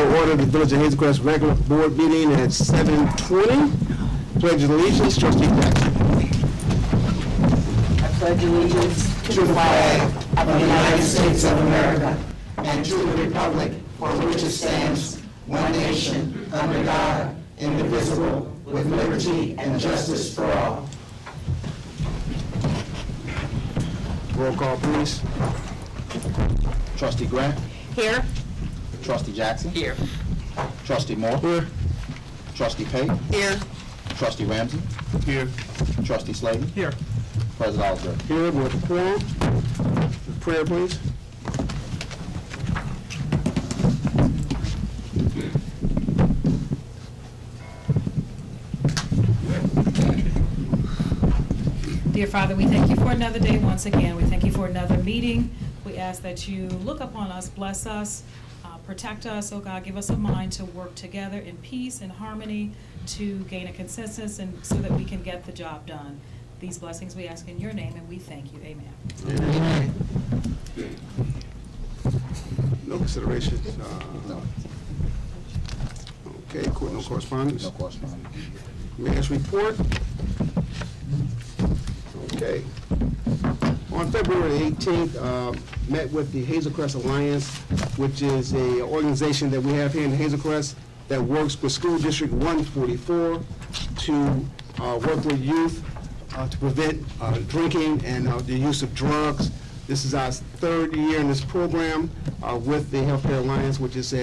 to order the Village of Hazel Crest regular board meeting at 7:20. Pledge of allegiance, Trustee Jackson. I pledge allegiance to the flag of the United States of America and to the republic for which it stands, one nation, under God, indivisible, with liberty and justice for all. Roll call, please. Trustee Grant. Here. Trustee Jackson. Here. Trustee Moore. Here. Trustee Pate. Here. Trustee Ramsey. Here. Trustee Slayton. Here. President Osborne. Here with the quorum. Prayer, please. Dear Father, we thank you for another day once again. We thank you for another meeting. We ask that you look upon us, bless us, protect us. Oh God, give us a mind to work together in peace and harmony to gain a consensus and so that we can get the job done. These blessings we ask in your name and we thank you. Amen. Amen. No consideration. No. Okay, no correspondence. No correspondence. Mayor's report. Okay. On February 18th, met with the Hazel Crest Alliance, which is an organization that we have here in Hazel Crest that works with School District 144 to work with youth to prevent drinking and the use of drugs. This is our third year in this program with the Healthcare Alliance, which is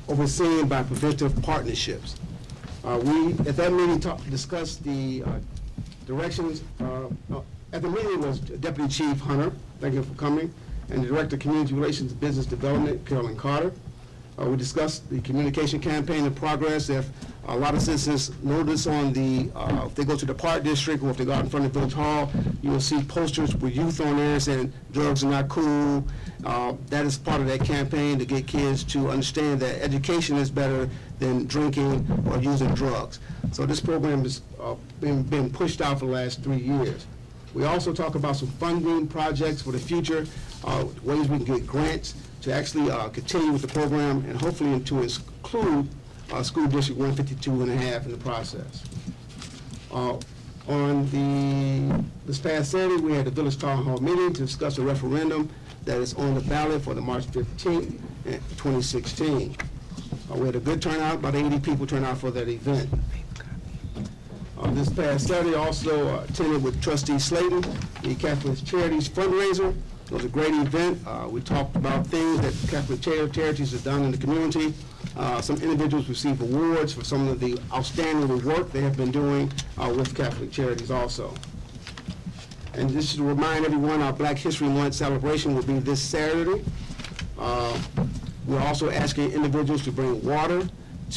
overseen by Preventive Partnerships. We, at that meeting, discussed the directions. At the meeting was Deputy Chief Hunter, thank you for coming, and the Director of Community Relations and Business Development, Carolyn Carter. We discussed the communication campaign and progress. If a lot of citizens notice on the, if they go to the Park District or if they go out in front of Village Hall, you will see posters with youth on there saying drugs are not cool. That is part of that campaign to get kids to understand that education is better than drinking or using drugs. So this program has been pushed out for the last 3 years. We also talk about some funding projects for the future, ways we can get grants to actually continue with the program and hopefully to include School District 152.5 in the process. This past Saturday, we had the Village Town Hall meeting to discuss a referendum that is on the ballot for the March 15th, 2016. We had a good turnout, about 80 people turned out for that event. This past Saturday, also attended with Trustee Slayton, the Catholic Charities fundraiser. It was a great event. We talked about things that Catholic charities have done in the community. Some individuals received awards for some of the outstanding work they have been doing with Catholic charities also. And just to remind everyone, our Black History Month celebration will be this Saturday. We're also asking individuals to bring water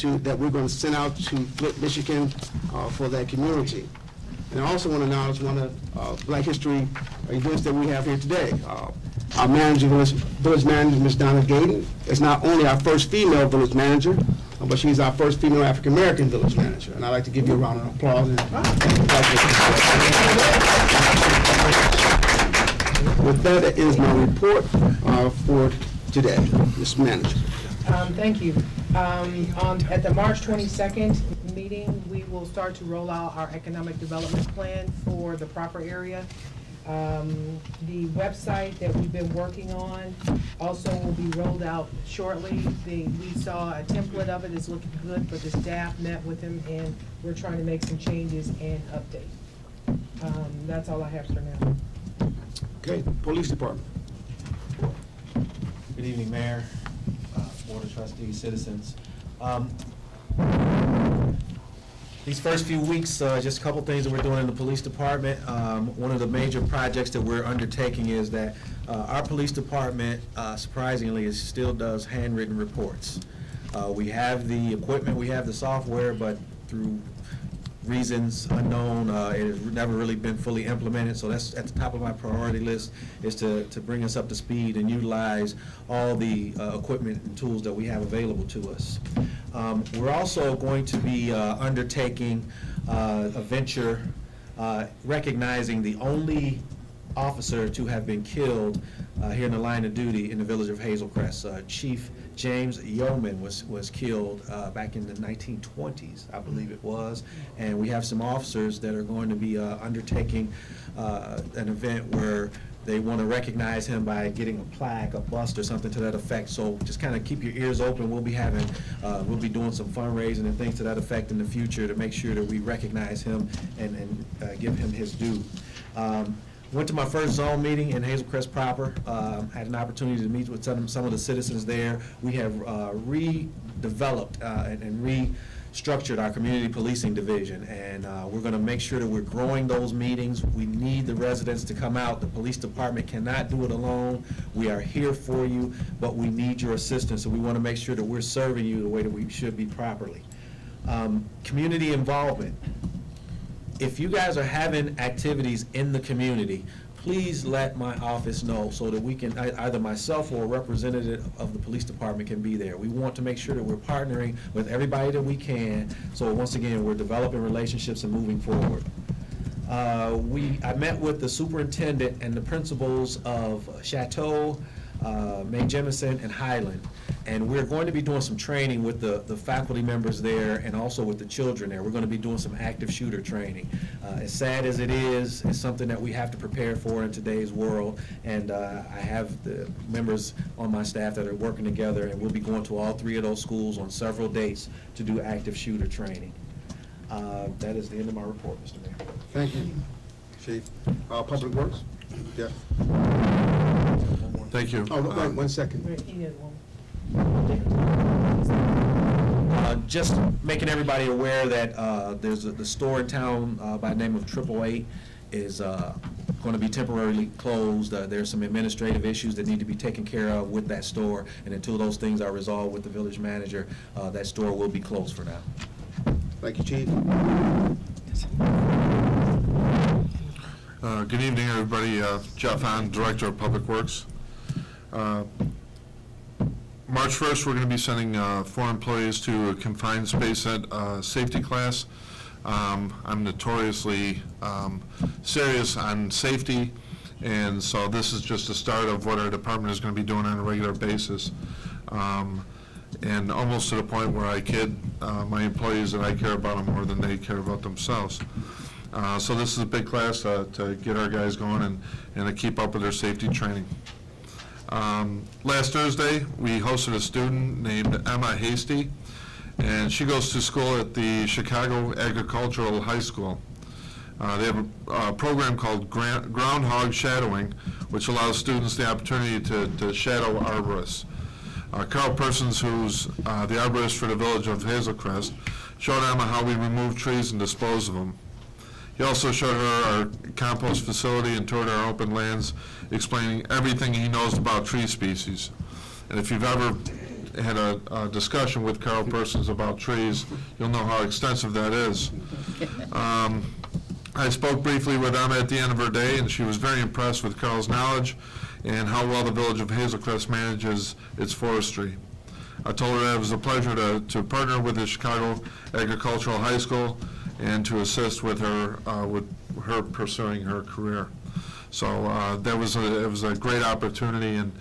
that we're going to send out to Flint, Michigan for that community. And I also want to acknowledge one of Black History events that we have here today. Our manager, village manager, Ms. Donna Gayden, is not only our first female village manager, but she's our first female African-American village manager. And I'd like to give you a round of applause. With that, that is my report for today, Ms. Manager. Thank you. At the March 22nd meeting, we will start to roll out our economic development plan for the proper area. The website that we've been working on also will be rolled out shortly. We saw a template of it. It's looking good, but the staff met with them and we're trying to make some changes and update. That's all I have for now. Okay, Police Department. Good evening, Mayor, Board of Trustees, citizens. These first few weeks, just a couple things that we're doing in the police department. One of the major projects that we're undertaking is that our police department, surprisingly, still does handwritten reports. We have the equipment, we have the software, but through reasons unknown, it has never really been fully implemented. So that's at the top of my priority list, is to bring us up to speed and utilize all the equipment and tools that we have available to us. We're also going to be undertaking a venture recognizing the only officer to have been killed here in the line of duty in the village of Hazel Crest. Chief James Yeoman was killed back in the 1920s, I believe it was, and we have some officers that are going to be undertaking an event where they want to recognize him by getting a plaque, a bust, or something to that effect. So just kind of keep your ears open. We'll be doing some fundraising and things to that effect in the future to make sure that we recognize him and give him his due. Went to my first zone meeting in Hazel Crest proper. Had an opportunity to meet with some of the citizens there. We have redeveloped and restructured our community policing division, and we're going to make sure that we're growing those meetings. We need the residents to come out. The police department cannot do it alone. We are here for you, but we need your assistance, so we want to make sure that we're serving you the way that we should be properly. Community involvement. If you guys are having activities in the community, please let my office know so that we can, either myself or a representative of the police department can be there. We want to make sure that we're partnering with everybody that we can, so once again, we're developing relationships and moving forward. I met with the superintendent and the principals of Chateau, May Jemison, and Highland. And we're going to be doing some training with the faculty members there and also with the children there. We're going to be doing some active shooter training. As sad as it is, it's something that we have to prepare for in today's world. And I have the members on my staff that are working together, and we'll be going to all 3 of those schools on several dates to do active shooter training. That is the end of my report, Mr. Mayor. Thank you, Chief. Public Works? Jeff? Thank you. Oh, wait, 1 second. He has one. Just making everybody aware that there's the store in town by the name of 888 is going to be temporarily closed. There's some administrative issues that need to be taken care of with that store, and until those things are resolved with the village manager, that store will be closed for now. Thank you, Chief. Good evening, everybody. Jeff Hahn, Director of Public Works. March 1st, we're going to be sending 4 employees to a confined space safety class. I'm notoriously serious on safety, and so this is just the start of what our department is going to be doing on a regular basis. And almost to the point where I kid my employees that I care about them more than they care about themselves. So this is a big class to get our guys going and to keep up with their safety training. Last Thursday, we hosted a student named Emma Hasty, and she goes to school at the Chicago Agricultural High School. They have a program called Groundhog Shadowing, which allows students the opportunity to shadow arborists. Carl Persons, who's the arborist for the village of Hazel Crest, showed Emma how we remove trees and dispose of them. He also showed her our compost facility and toured our open lands, explaining everything he knows about tree species. And if you've ever had a discussion with Carl Persons about trees, you'll know how extensive that is. I spoke briefly with Emma at the end of her day, and she was very impressed with Carl's knowledge and how well the village of Hazel Crest manages its forestry. I told her that it was a pleasure to partner with the Chicago Agricultural High School and to assist with her pursuing her career. So it was a great opportunity, and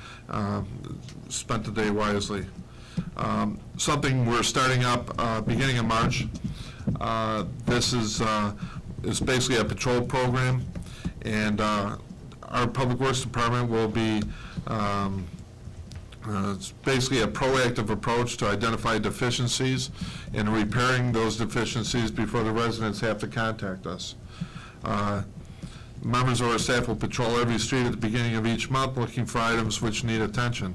spent the day wisely. Something we're starting up beginning of March. This is basically a patrol program, and our Public Works Department will be it's basically a proactive approach to identify deficiencies and repairing those deficiencies before the residents have to contact us. Members of our staff will patrol every street at the beginning of each month looking for items which need attention.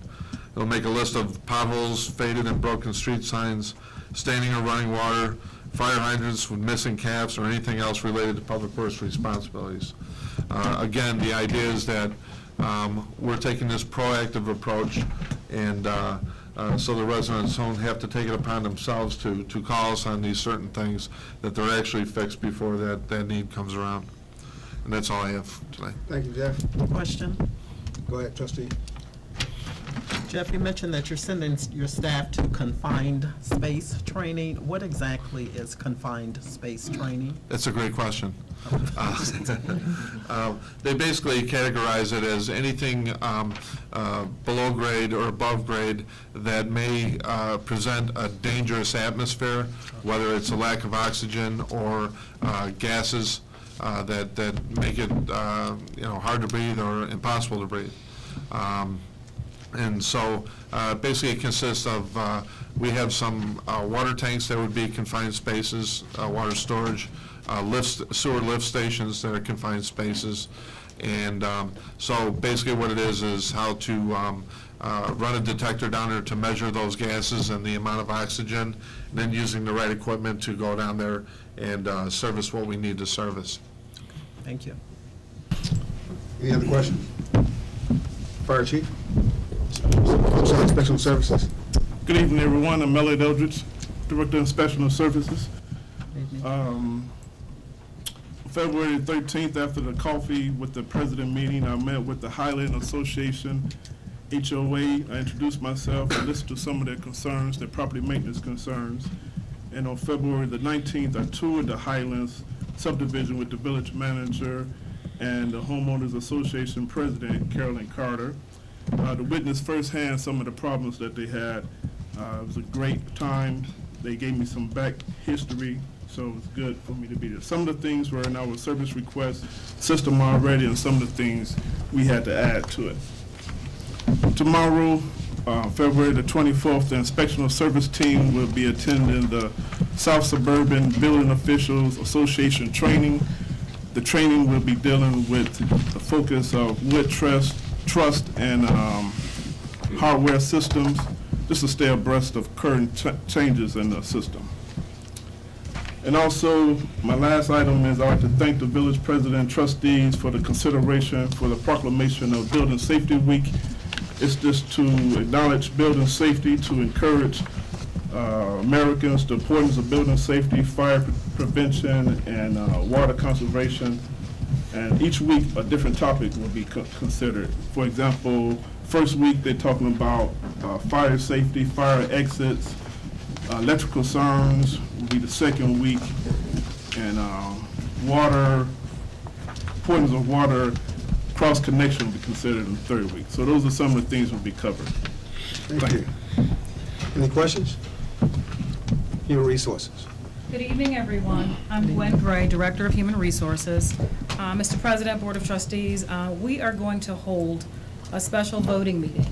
They'll make a list of potholes, faded and broken street signs, standing or running water, fire hydrants with missing caps, or anything else related to public works responsibilities. Again, the idea is that we're taking this proactive approach, and so the residents don't have to take it upon themselves to call us on these certain things, that they're actually fixed before that need comes around. And that's all I have tonight. Thank you, Jeff. Question. Go ahead, Trustee. Jeff, you mentioned that you're sending your staff to confined space training. What exactly is confined space training? That's a great question. They basically categorize it as anything below grade or above grade that may present a dangerous atmosphere, whether it's a lack of oxygen or gases that make it hard to breathe or impossible to breathe. And so basically it consists of, we have some water tanks that would be confined spaces, water storage, sewer lift stations that are confined spaces. And so basically what it is how to run a detector down there to measure those gases and the amount of oxygen, and then using the right equipment to go down there and service what we need to service. Thank you. Any other questions? Fire Chief? Officer of Inspection Services. Good evening, everyone. I'm Elliot Eldridge, Director of Inspection Services. February 13th, after the coffee with the president meeting, I met with the Highland Association HOA. I introduced myself, I listened to some of their concerns, their property maintenance concerns. And on February the 19th, I toured the Highlands subdivision with the village manager and the Homeowners Association President, Carolyn Carter, to witness firsthand some of the problems that they had. It was a great time. They gave me some back history, so it was good for me to be there. Some of the things were in our service request system already, and some of the things we had to add to it. Tomorrow, February the 24th, the inspectional service team will be attending the South Suburban Building Officials Association training. The training will be dealing with the focus of wood truss and hardware systems, just to stay abreast of current changes in the system. And also, my last item is I'd like to thank the village president and trustees for the consideration for the proclamation of Building Safety Week. It's just to acknowledge building safety, to encourage Americans the importance of building safety, fire prevention, and water conservation. And each week, a different topic will be considered. For example, first week, they're talking about fire safety, fire exits, electrical concerns will be the second week, and water, importance of water, cross-connection will be considered in the third week. So those are some of the things will be covered. Thank you. Any questions? Human Resources. Good evening, everyone. I'm Gwen Gray, Director of Human Resources. Mr. President, Board of Trustees, we are going to hold a special voting meeting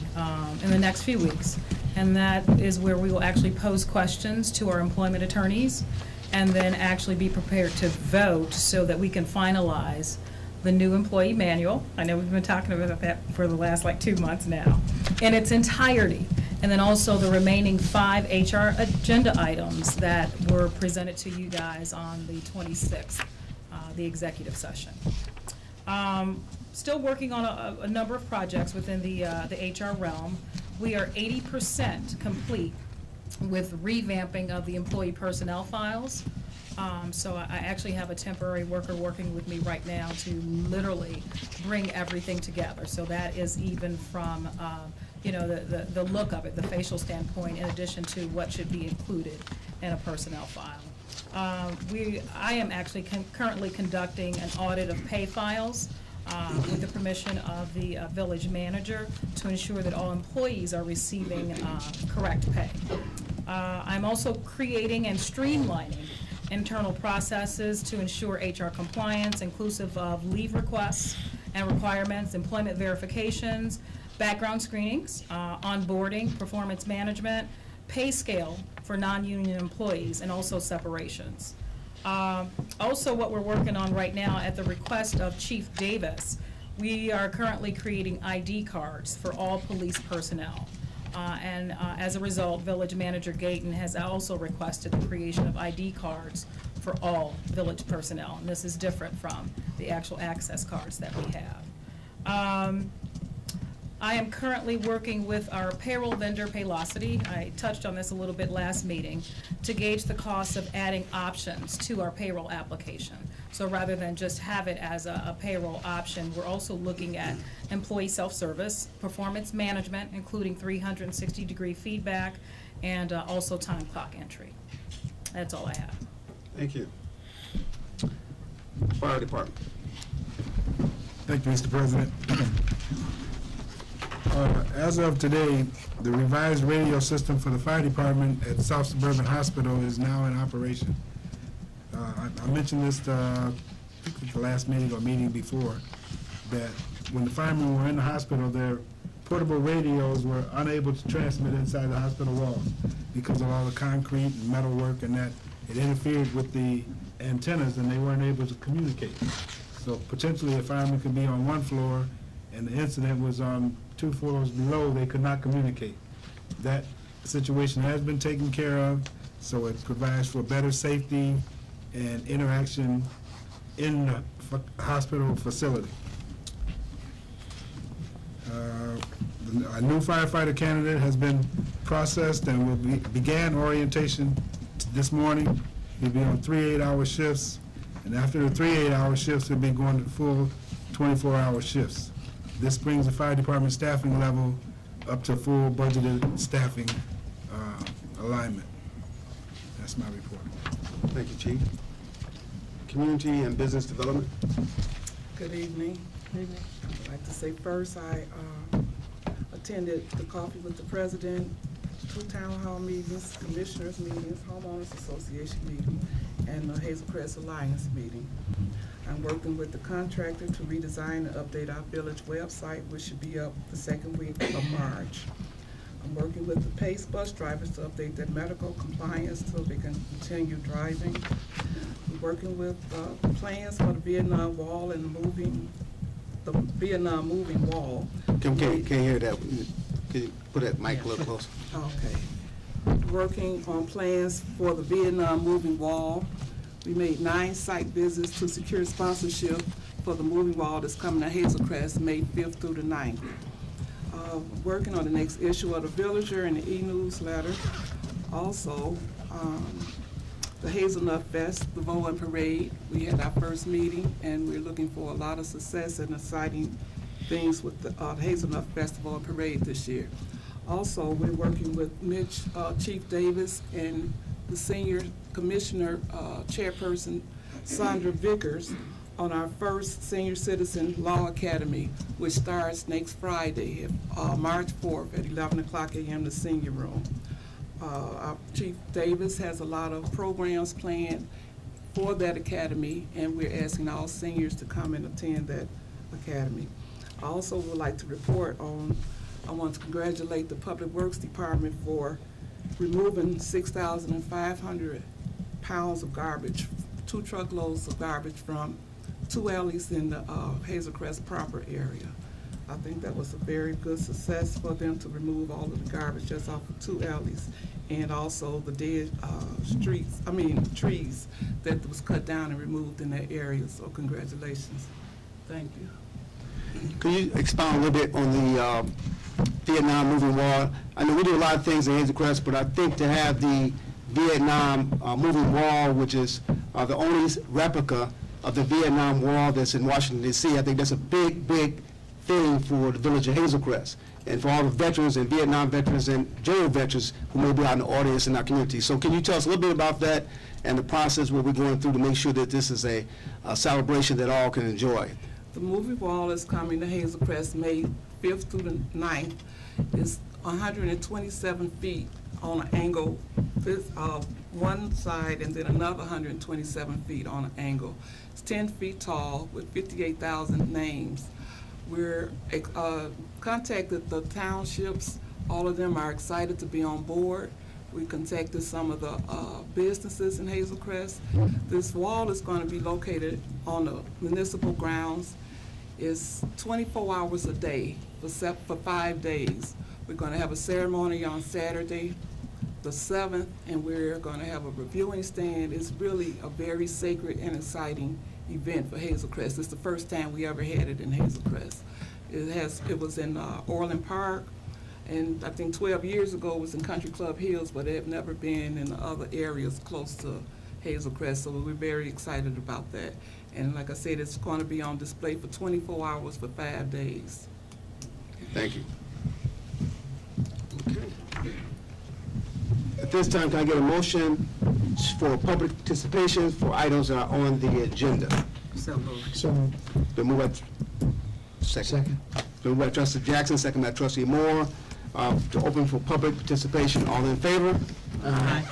in the next few weeks, and that is where we will actually pose questions to our employment attorneys and then actually be prepared to vote so that we can finalize the new employee manual. I know we've been talking about that for the last 2 months now, in its entirety. And then also the remaining 5 HR agenda items that were presented to you guys on the 26th, the executive session. Still working on a number of projects within the HR realm. We are 80% complete with revamping of the employee personnel files. So I actually have a temporary worker working with me right now to literally bring everything together. So that is even from the look of it, the facial standpoint, in addition to what should be included in a personnel file. I am actually currently conducting an audit of pay files with the permission of the village manager to ensure that all employees are receiving correct pay. I'm also creating and streamlining internal processes to ensure HR compliance, inclusive of leave requests and requirements, employment verifications, background screenings, onboarding, performance management, pay scale for non-union employees, and also separations. Also, what we're working on right now at the request of Chief Davis, we are currently creating ID cards for all police personnel. And as a result, Village Manager Gayton has also requested the creation of ID cards for all village personnel. And this is different from the actual access cards that we have. I am currently working with our payroll vendor, Paylocity. I touched on this a little bit last meeting, to gauge the cost of adding options to our payroll application. So rather than just have it as a payroll option, we're also looking at employee self-service, performance management, including 360-degree feedback, and also time clock entry. That's all I have. Thank you. Fire Department. Thank you, Mr. President. As of today, the revised radio system for the fire department at South Suburban Hospital is now in operation. I mentioned this, I think at the last meeting or meeting before, that when the firemen were in the hospital, their portable radios were unable to transmit inside the hospital walls because of all the concrete and metal work, and that it interfered with the antennas and they weren't able to communicate. So potentially a fireman could be on one floor and the incident was on 2 floors below, they could not communicate. That situation has been taken care of, so it provides for better safety and interaction in the hospital facility. A new firefighter candidate has been processed and will began orientation this morning. He'll be on 3 8-hour shifts, and after the 3 8-hour shifts, he'll be going to full 24-hour shifts. This brings the fire department staffing level up to full budgeted staffing alignment. That's my report. Thank you, Chief. Community and Business Development. Good evening. I'd like to say first, I attended the Coffee with the President, 2 town hall meetings, commissioners meetings, homeowners association meeting, and the Hazel Crest Alliance meeting. I'm working with the contractor to redesign and update our village website, which should be up the 2nd week of March. I'm working with the PACE bus drivers to update their medical compliance so they can continue driving. I'm working with plans for the Vietnam Wall and the Vietnam moving wall. Can't hear that. Can you put that mic a little closer? Okay. Working on plans for the Vietnam moving wall. We made 9 site visits to secure sponsorship for the moving wall that's coming to Hazel Crest, May 5th through the 9th. Working on the next issue of the Villager and the e-newsletter. Also, the Hazelnut Festival and Parade. We had our first meeting, and we're looking for a lot of success and exciting things with the Hazelnut Festival and Parade this year. Also, we're working with Chief Davis and the Senior Commissioner Chairperson Sandra Vickers on our first Senior Citizen Law Academy, which starts next Friday, March 4th at 11 o'clock a.m. the Senior Room. Our Chief Davis has a lot of programs planned for that academy, and we're asking all seniors to come and attend that academy. I also would like to report on, I want to congratulate the Public Works Department for removing 6,500 pounds of garbage, 2 truckloads of garbage from 2 alleys in the Hazel Crest proper area. I think that was a very good success for them to remove all of the garbage just off of 2 alleys, and also the dead trees that was cut down and removed in that area. So congratulations. Thank you. Could you expound a little bit on the Vietnam moving wall? I know we do a lot of things in Hazel Crest, but I think to have the Vietnam moving wall, which is the only replica of the Vietnam wall that's in Washington, D.C., I think that's a big, big thing for the village of Hazel Crest and for all the veterans and Vietnam veterans and general veterans who may be out in the audience in our community. So can you tell us a little bit about that and the process what we're going through to make sure that this is a celebration that all can enjoy? The movie wall is coming to Hazel Crest May 5th through the 9th. It's 127 feet on an angle, one side, and then another 127 feet on an angle. It's 10 feet tall with 58,000 names. We're contacted the townships. All of them are excited to be on board. We contacted some of the businesses in Hazel Crest. This wall is going to be located on the municipal grounds. It's 24 hours a day for 5 days. We're going to have a ceremony on Saturday, the 7th, and we're going to have a reviewing stand. It's really a very sacred and exciting event for Hazel Crest. It's the first time we ever had it in Hazel Crest. It was in Orland Park, and I think 12 years ago it was in Country Club Hills, but it had never been in the other areas close to Hazel Crest, so we're very excited about that. And like I said, it's going to be on display for 24 hours for 5 days. Thank you. Okay. At this time, can I get a motion for public participation for items that are on the agenda? So moved. So, Been moved by, second. Been moved by trustee Jackson, second by trustee Moore, to open for public participation. All in favor? Aye.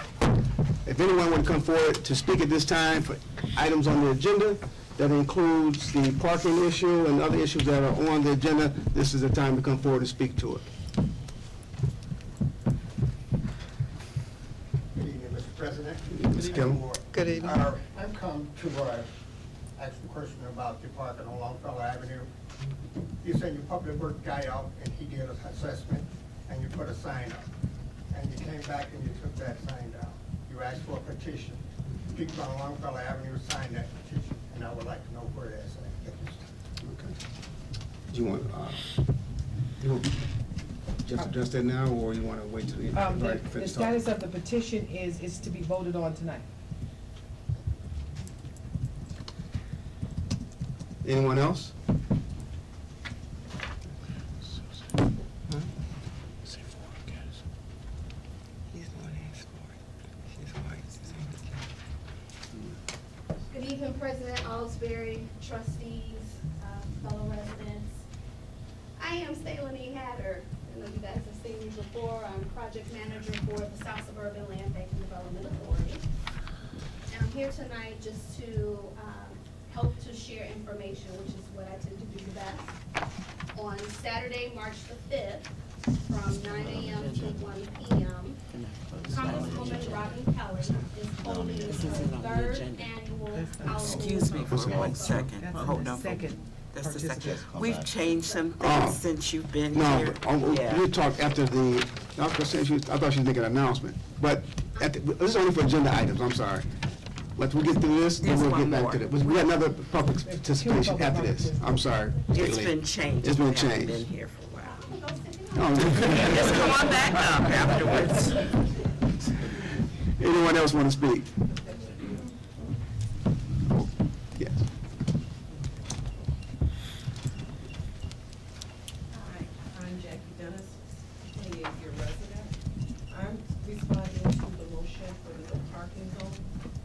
If anyone would come forward to speak at this time for items on the agenda, that includes the parking issue and other issues that are on the agenda, this is the time to come forward and speak to it. Good evening, Mr. President. Mr. Kelly. Good evening. I've come to ask a question about the parking on Longfellow Avenue. You sent your public work guy out, and he did an assessment, and you put a sign up. And you came back and you took that sign down. You asked for a petition. People on Longfellow Avenue signed that petition, and I would like to know where that's at. Okay. Do you want just address that now, or you want to wait till the right The finish status of the petition is to be voted on tonight. Anyone else? Good evening, President Alsbury, trustees, fellow residents. I am Staley Hatter. I know you guys have seen me before. I'm project manager for the South Suburban Land Bank and Development Authority. And I'm here tonight just to help to share information, which is what I tend to do the best. On Saturday, March the 5th, from 9 a.m. to 1 p.m., Congresswoman Robin Kelly is holding her third annual Halloween. Excuse me for 1 second. Hold on. That's the second. We've changed some things since you've been No, here. but, you talked after the, I thought she was making an announcement, but this is only for agenda items, I'm sorry. Let we get through this, then There's we'll one get back more. to that. We got another public participation after this. I'm sorry. It's been changed. It's been We haven't changed. been here for a while. No, Just come on back up afterwards. anyone else want to speak? Yes. Hi, I'm Jackie Dennis, 28-year resident. I'm responding to the motion for the no parking zone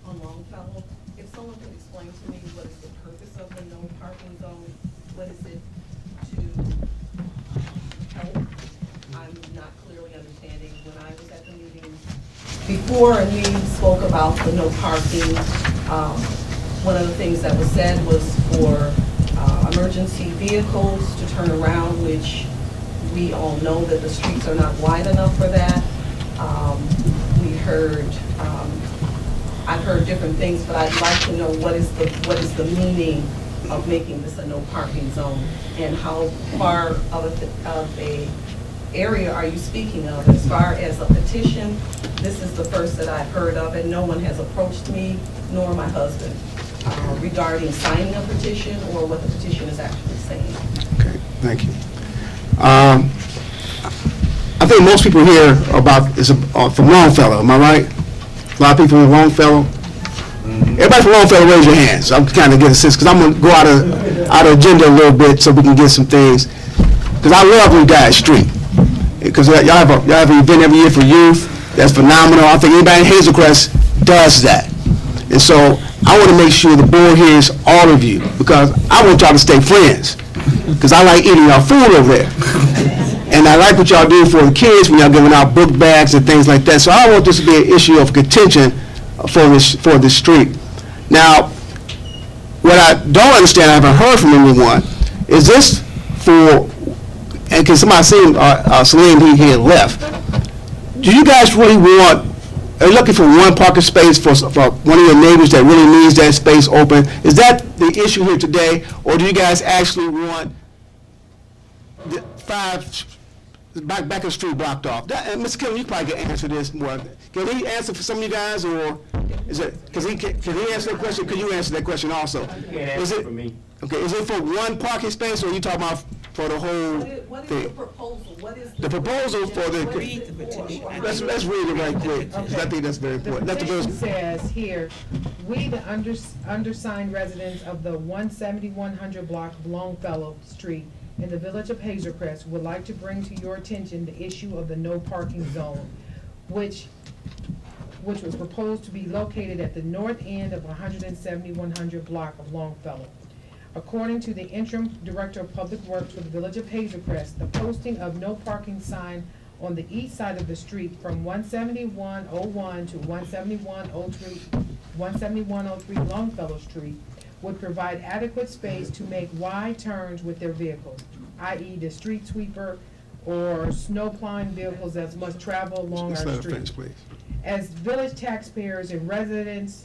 on Longfellow. If someone could explain to me what is the purpose of the no parking zone? What is it to help? I'm not clearly understanding. When I was at the meeting before and we spoke about the no parking, one of the things that was said was for emergency vehicles to turn around, which we all know that the streets are not wide enough for that. I've heard different things, but I'd like to know what is the meaning of making this a no parking zone, and how far of a area are you speaking of? As far as a petition, this is the first that I've heard of, and no one has approached me, nor my husband, regarding signing a petition or what the petition is actually saying. Okay, thank you. I think most people here from Longfellow, am I right? A lot of people from Longfellow? Everybody from Longfellow, raise your hands. I'm kind of getting a sense, because I'm going to go out of agenda a little bit so we can get some things. Because I love you guys' street. Because y'all have an event every year for youth. That's phenomenal. I think anybody in Hazel Crest does that. And so I want to make sure the board hears all of you, because I want y'all to stay friends. Because I like eating y'all food over there. And I like what y'all do for the kids when y'all giving out book bags and things like that. So I don't want this to be an issue of contention for this street. Now, what I don't understand, I haven't heard from anyone, is this for, and because somebody seen Salim, he had left. Do you guys really want, are you looking for one parking space for one of your neighbors that really needs that space open? Is that the issue here today, or do you guys actually want the 5 back of the street blocked off? And Mr. Kelly, you probably can answer this more. Can he answer for some of you guys, or is it, can he answer that question? Could you answer that question also? He can't answer for me. Okay, is it for one parking space, or are you talking about for the whole What is the thing. proposal? What is The proposal for the, What is the petition? let's read it right quick, 'cause I think that's very The important. Let the petition village, says here, we, the undersigned residents of the 17100 block of Longfellow Street in the village of Hazel Crest would like to bring to your attention the issue of the no parking zone, which was proposed to be located at the north end of 17100 block of Longfellow. According to the interim director of public works for the village of Hazel Crest, the posting of no parking sign on the east side of the street from 17101 to 17103 Longfellow Street would provide adequate space to make wide turns with their vehicles, i.e. the street sweeper or snow plowing vehicles that must travel along let's our let her street. finish, please. As village taxpayers and residents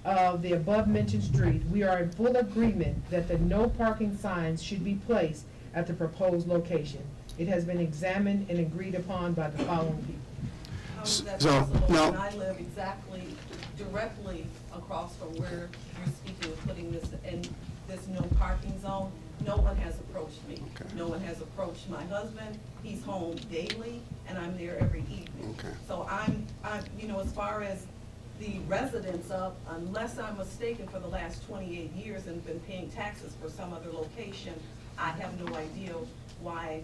of the above-mentioned street, we are in full agreement that the no parking signs should be placed at the proposed location. It has been examined and agreed upon by the following people. How is that So, possible now- when I live exactly, directly across from where you're speaking of putting this, in this no parking zone? No one has approached me. Okay. No one has approached my husband. He's home daily, and I'm there every evening. Okay. So I'm, as far as the residents of, unless I'm mistaken, for the last 28 years and been paying taxes for some other location, I have no idea why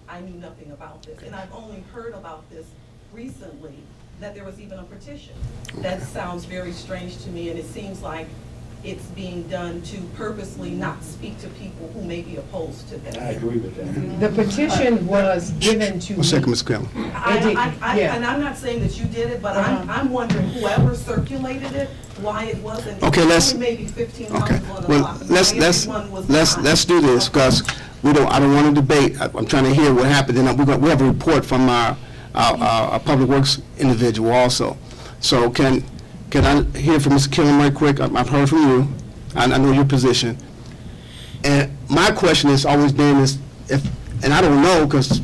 I knew nothing about this. And I've only heard about this recently, that there was even a petition. That sounds very strange to me, and it seems like it's being done to purposely not speak to people who may be opposed to this. I agree with that. The petition was given to me. One second, Ms. Kelly. Yeah. And I'm not saying that you did it, but I'm wondering whoever circulated it, why it wasn't. Okay, let's- only maybe 15 Okay, houses on the well, block. Why everyone was not. let's do this, because I don't want to debate. I'm trying to hear what happened, and we have a report from our Public Works individual also. So can I hear from Mr. Killen right quick? I've heard from you, I know your position. And my question has always been is, and I don't know, because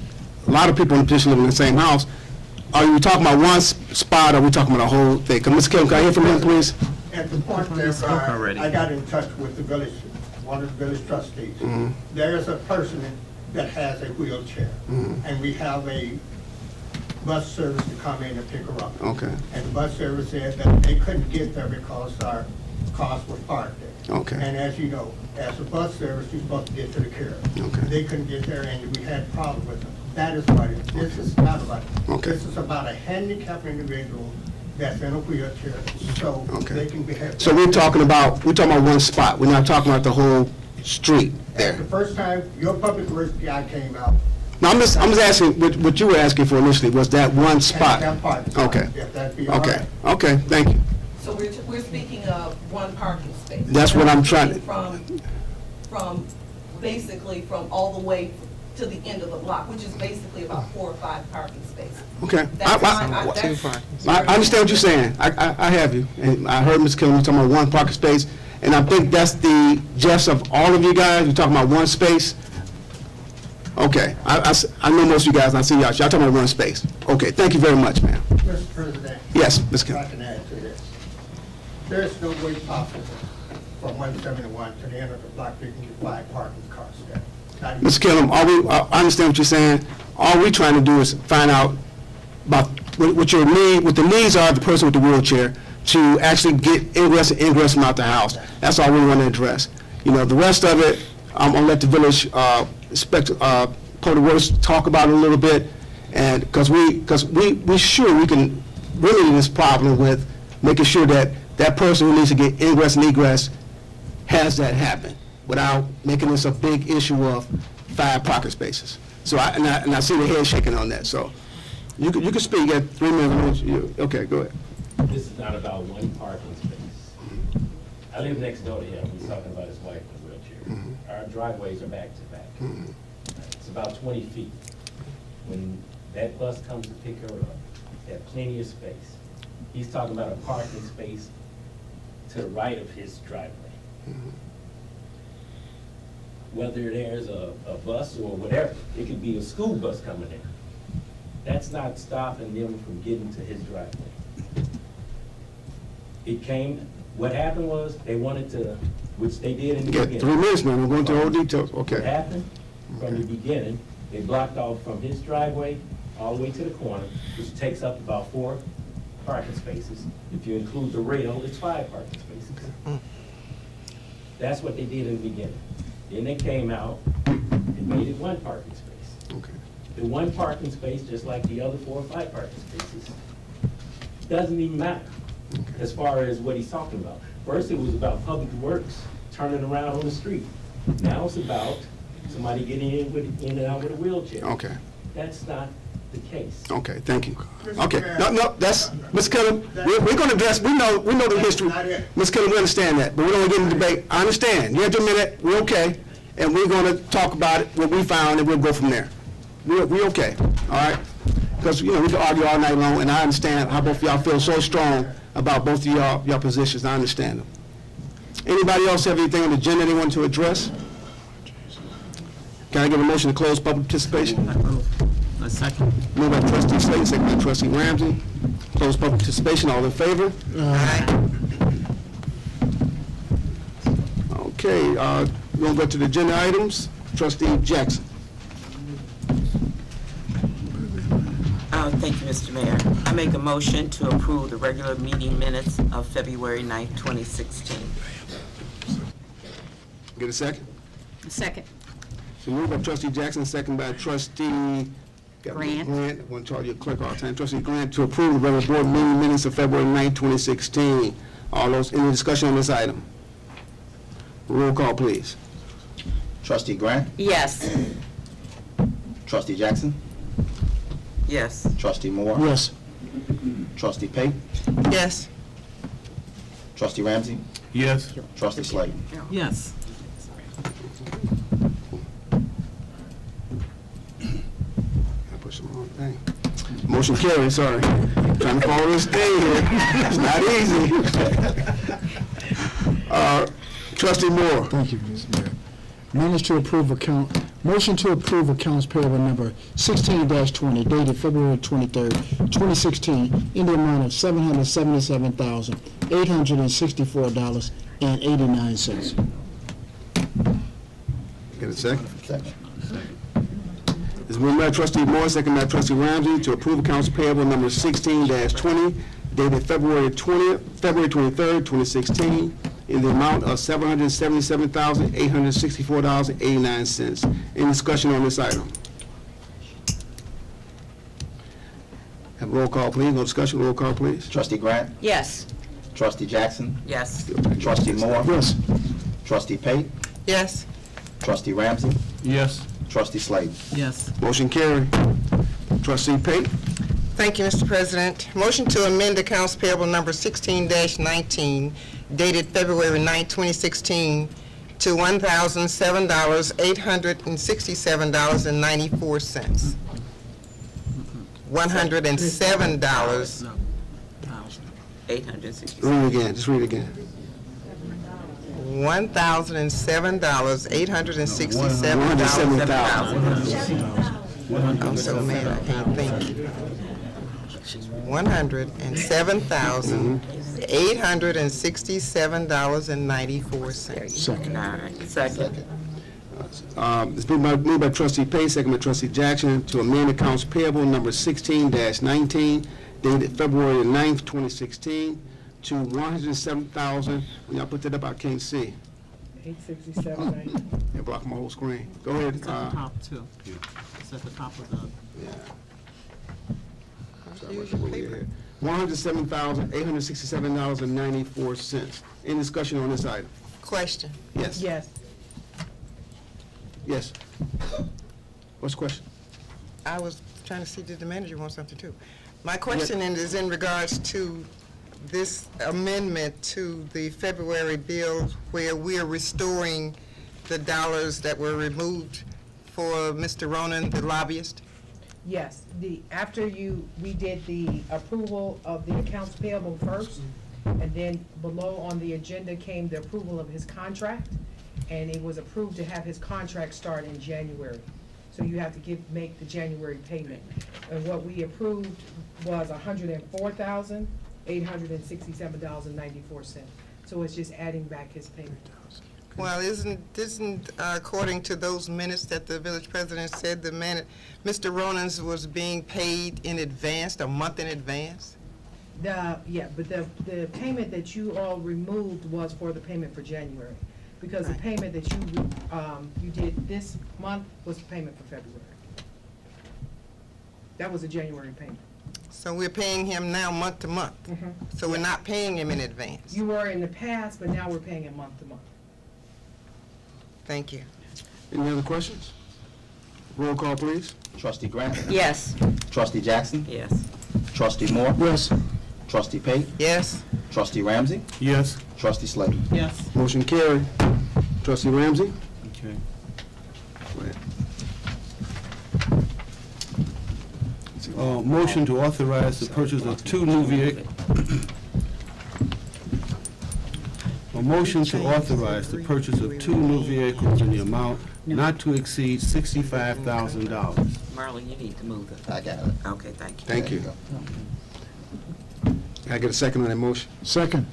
a lot of people in the petition live in the same house, are you talking about one spot, or are we talking about a whole thing? Mr. Killen, can I hear from him, please? At the point there, I got in touch with the village, one of the village trustees. There is a person that has a wheelchair, and we have a bus service to come in and pick her up. Okay, And the bus service said that they couldn't get there because our cars were parked there. okay, And as you know, as a bus service, you're supposed to get to the care. Okay. They couldn't get there, and we had problems with them. That is what it is. This is not about, Okay. this is about a handicapped individual that's in a wheelchair, so Okay. they can be. so we're talking about one spot, we're not talking about the whole street there. The first time your public works guy came out. No, I'm just asking, what you were asking for initially, was that one spot? Handicap parking. Okay. If that'd be all Okay, right. okay, thank you. So we're speaking of one parking space. That's what I'm trying to- From basically from all the way to the end of the block, which is basically about 4 or 5 parking spaces. Okay. That's I understand what you're saying. I have you. And I heard Ms. Killen talking about one parking space, and I think that's the gist of all of you guys. You're talking about one space. Okay. I know most of you guys, and I see y'all talking about one space. Okay, thank you very much, ma'am. Mr. President. Yes, Ms. If I Killen. can add to this. There is no way possible from 171 to the end of the block, we can get 5 parking cars there. Not even- Ms. Killen, I understand what you're saying. All we're trying to do is find out about what the needs are of the person with the wheelchair to actually get ingress and ingress from out the house. That's all we want to address. The rest of it, I'm going to let the village public works talk about it a little bit, and because we sure we can remedy this problem with making sure that that person who needs to get ingress and egress has that happen without making this a big issue of 5 parking spaces. So I see the head shaking on that. So you can speak at 3 minutes. Okay, go ahead. This is not about one parking space. I live next door to him. He's talking about his wife in a wheelchair. Our driveways are back to back. It's about 20 feet. When that bus comes to pick her up, they have plenty of space. He's talking about a parking space to the right of his driveway. Whether there's a bus or whatever, it could be a school bus coming in. That's not stopping them from getting to his driveway. What happened was, they wanted to, which they did in the You got beginning. 3 minutes, man. We're going through all details. What Okay. happened From the beginning, they blocked off from his driveway all the way to the corner, which takes up about 4 parking spaces. If you include the rail, it's 5 parking spaces. That's what they did in the beginning. Then they came out and made it 1 parking space. Okay. The 1 parking space, just like the other 4 or 5 parking spaces, doesn't even matter as far as what he's talking about. First, it was about public works turning around on the street. Now it's about somebody getting in and out with a wheelchair. Okay. That's not the case. Okay, thank you. Okay, no, that's, Ms. Killen, we're gonna address, we know the history. Ms. Killen, we understand that, but we don't wanna get into debate. I understand. You have your minute, we're okay, and we're gonna talk about it, what we found, and we'll go from there. We're okay, all right? Because, you know, we can argue all night long, and I understand how both of y'all feel so strong about both of y'all positions. I understand them. Anybody else have anything on the agenda they want to address? Can I get a motion to close public participation? A second. Moved by trustee Slayton, second by trustee Ramsey. Close public participation, all in favor? Aye. Okay, we're gonna go to the agenda items. Trustee Jackson. Thank you, Mr. Mayor. I make a motion to approve the regular meeting minutes of February 9th, 2016. Get a second? Second. So moved by trustee Jackson, second by trustee Grant. Grant, I want to charge you a clerk all the time. Trustee Grant to approve the regular board meeting minutes of February 9th, 2016. All those, any discussion on this item? Roll call, please. Trustee Grant? Yes. Trustee Jackson? Yes. Trustee Moore? Yes. Trustee Pate? Yes. Trustee Ramsey? Yes. Trustee Slayton? Yes. I pushed the wrong thing. Motion carried, sorry. Trying to follow this thing here. It's not easy. Trustee Moore. Thank you, Mr. Mayor. Motion to approve accounts payable number 16-20 dated February 23rd, 2016 in the amount of $777,864.89. Get a second? Second. It's moved by trustee Moore, second by trustee Ramsey to approve accounts payable number 16-20 dated February 23rd, 2016 in the amount of $777,864.89. Any discussion on this item? Have a roll call, please. No discussion. Roll call, please. Trustee Grant? Yes. Trustee Jackson? Yes. Trustee Moore? Yes. Trustee Pate? Yes. Trustee Ramsey? Yes. Trustee Slayton? Yes. Motion carried. Trustee Pate. Thank you, Mr. President. Motion to amend accounts payable number 16-19 dated February 9, 2016 to $1,007,867.94. $107. 860. Read it again. Just read it again. $1,007,867. I'm so mad I can't think. $107,867.94. Second. All right. Second. It's moved by trustee Pate, second by trustee Jackson to amend accounts payable number 16-19 dated February 9th, 2016 to $107,000. When y'all put that up, I can't see. 867.90. It blocked my whole screen. Go ahead. It's at the top, too. It's at the top of the... Yeah. $107,867.94. Any discussion on this item? Question. Yes. Yes. Yes. What's the question? I was trying to see, did the manager want something too? My question is in regards to this amendment to the February bill where we're restoring the dollars that were removed for Mr. Ronan, the lobbyist. Yes, after we did the approval of the accounts payable first, and then below on the agenda came the approval of his contract, and it was approved to have his contract start in January. So you have to make the January payment. And what we approved was $104,867.94. So it's just adding back his payment. Well, isn't according to those minutes that the village president said, Mr. Ronins was being paid in advance, a month in advance? But the payment that you all removed was for the payment for January. Because the payment that you did this month was the payment for February. That was a January payment. So we're paying him now month to month? So we're not paying him in advance? You were in the past, but now we're paying him month to month. Thank you. Any other questions? Roll call, please. Trustee Grant. Yes. Trustee Jackson. Yes. Trustee Moore. Yes. Trustee Pate. Yes. Trustee Ramsey. Yes. Trustee Slayton. Yes. Motion carried. Trustee Ramsey? Okay. Go ahead. Motion to authorize the purchase of two new vehicles. A motion to authorize the purchase of two new vehicles in the amount not to exceed $65,000. Marlon, you need to move it. I got it. Okay, thank you. Thank you. Can I get a second on that motion? Second.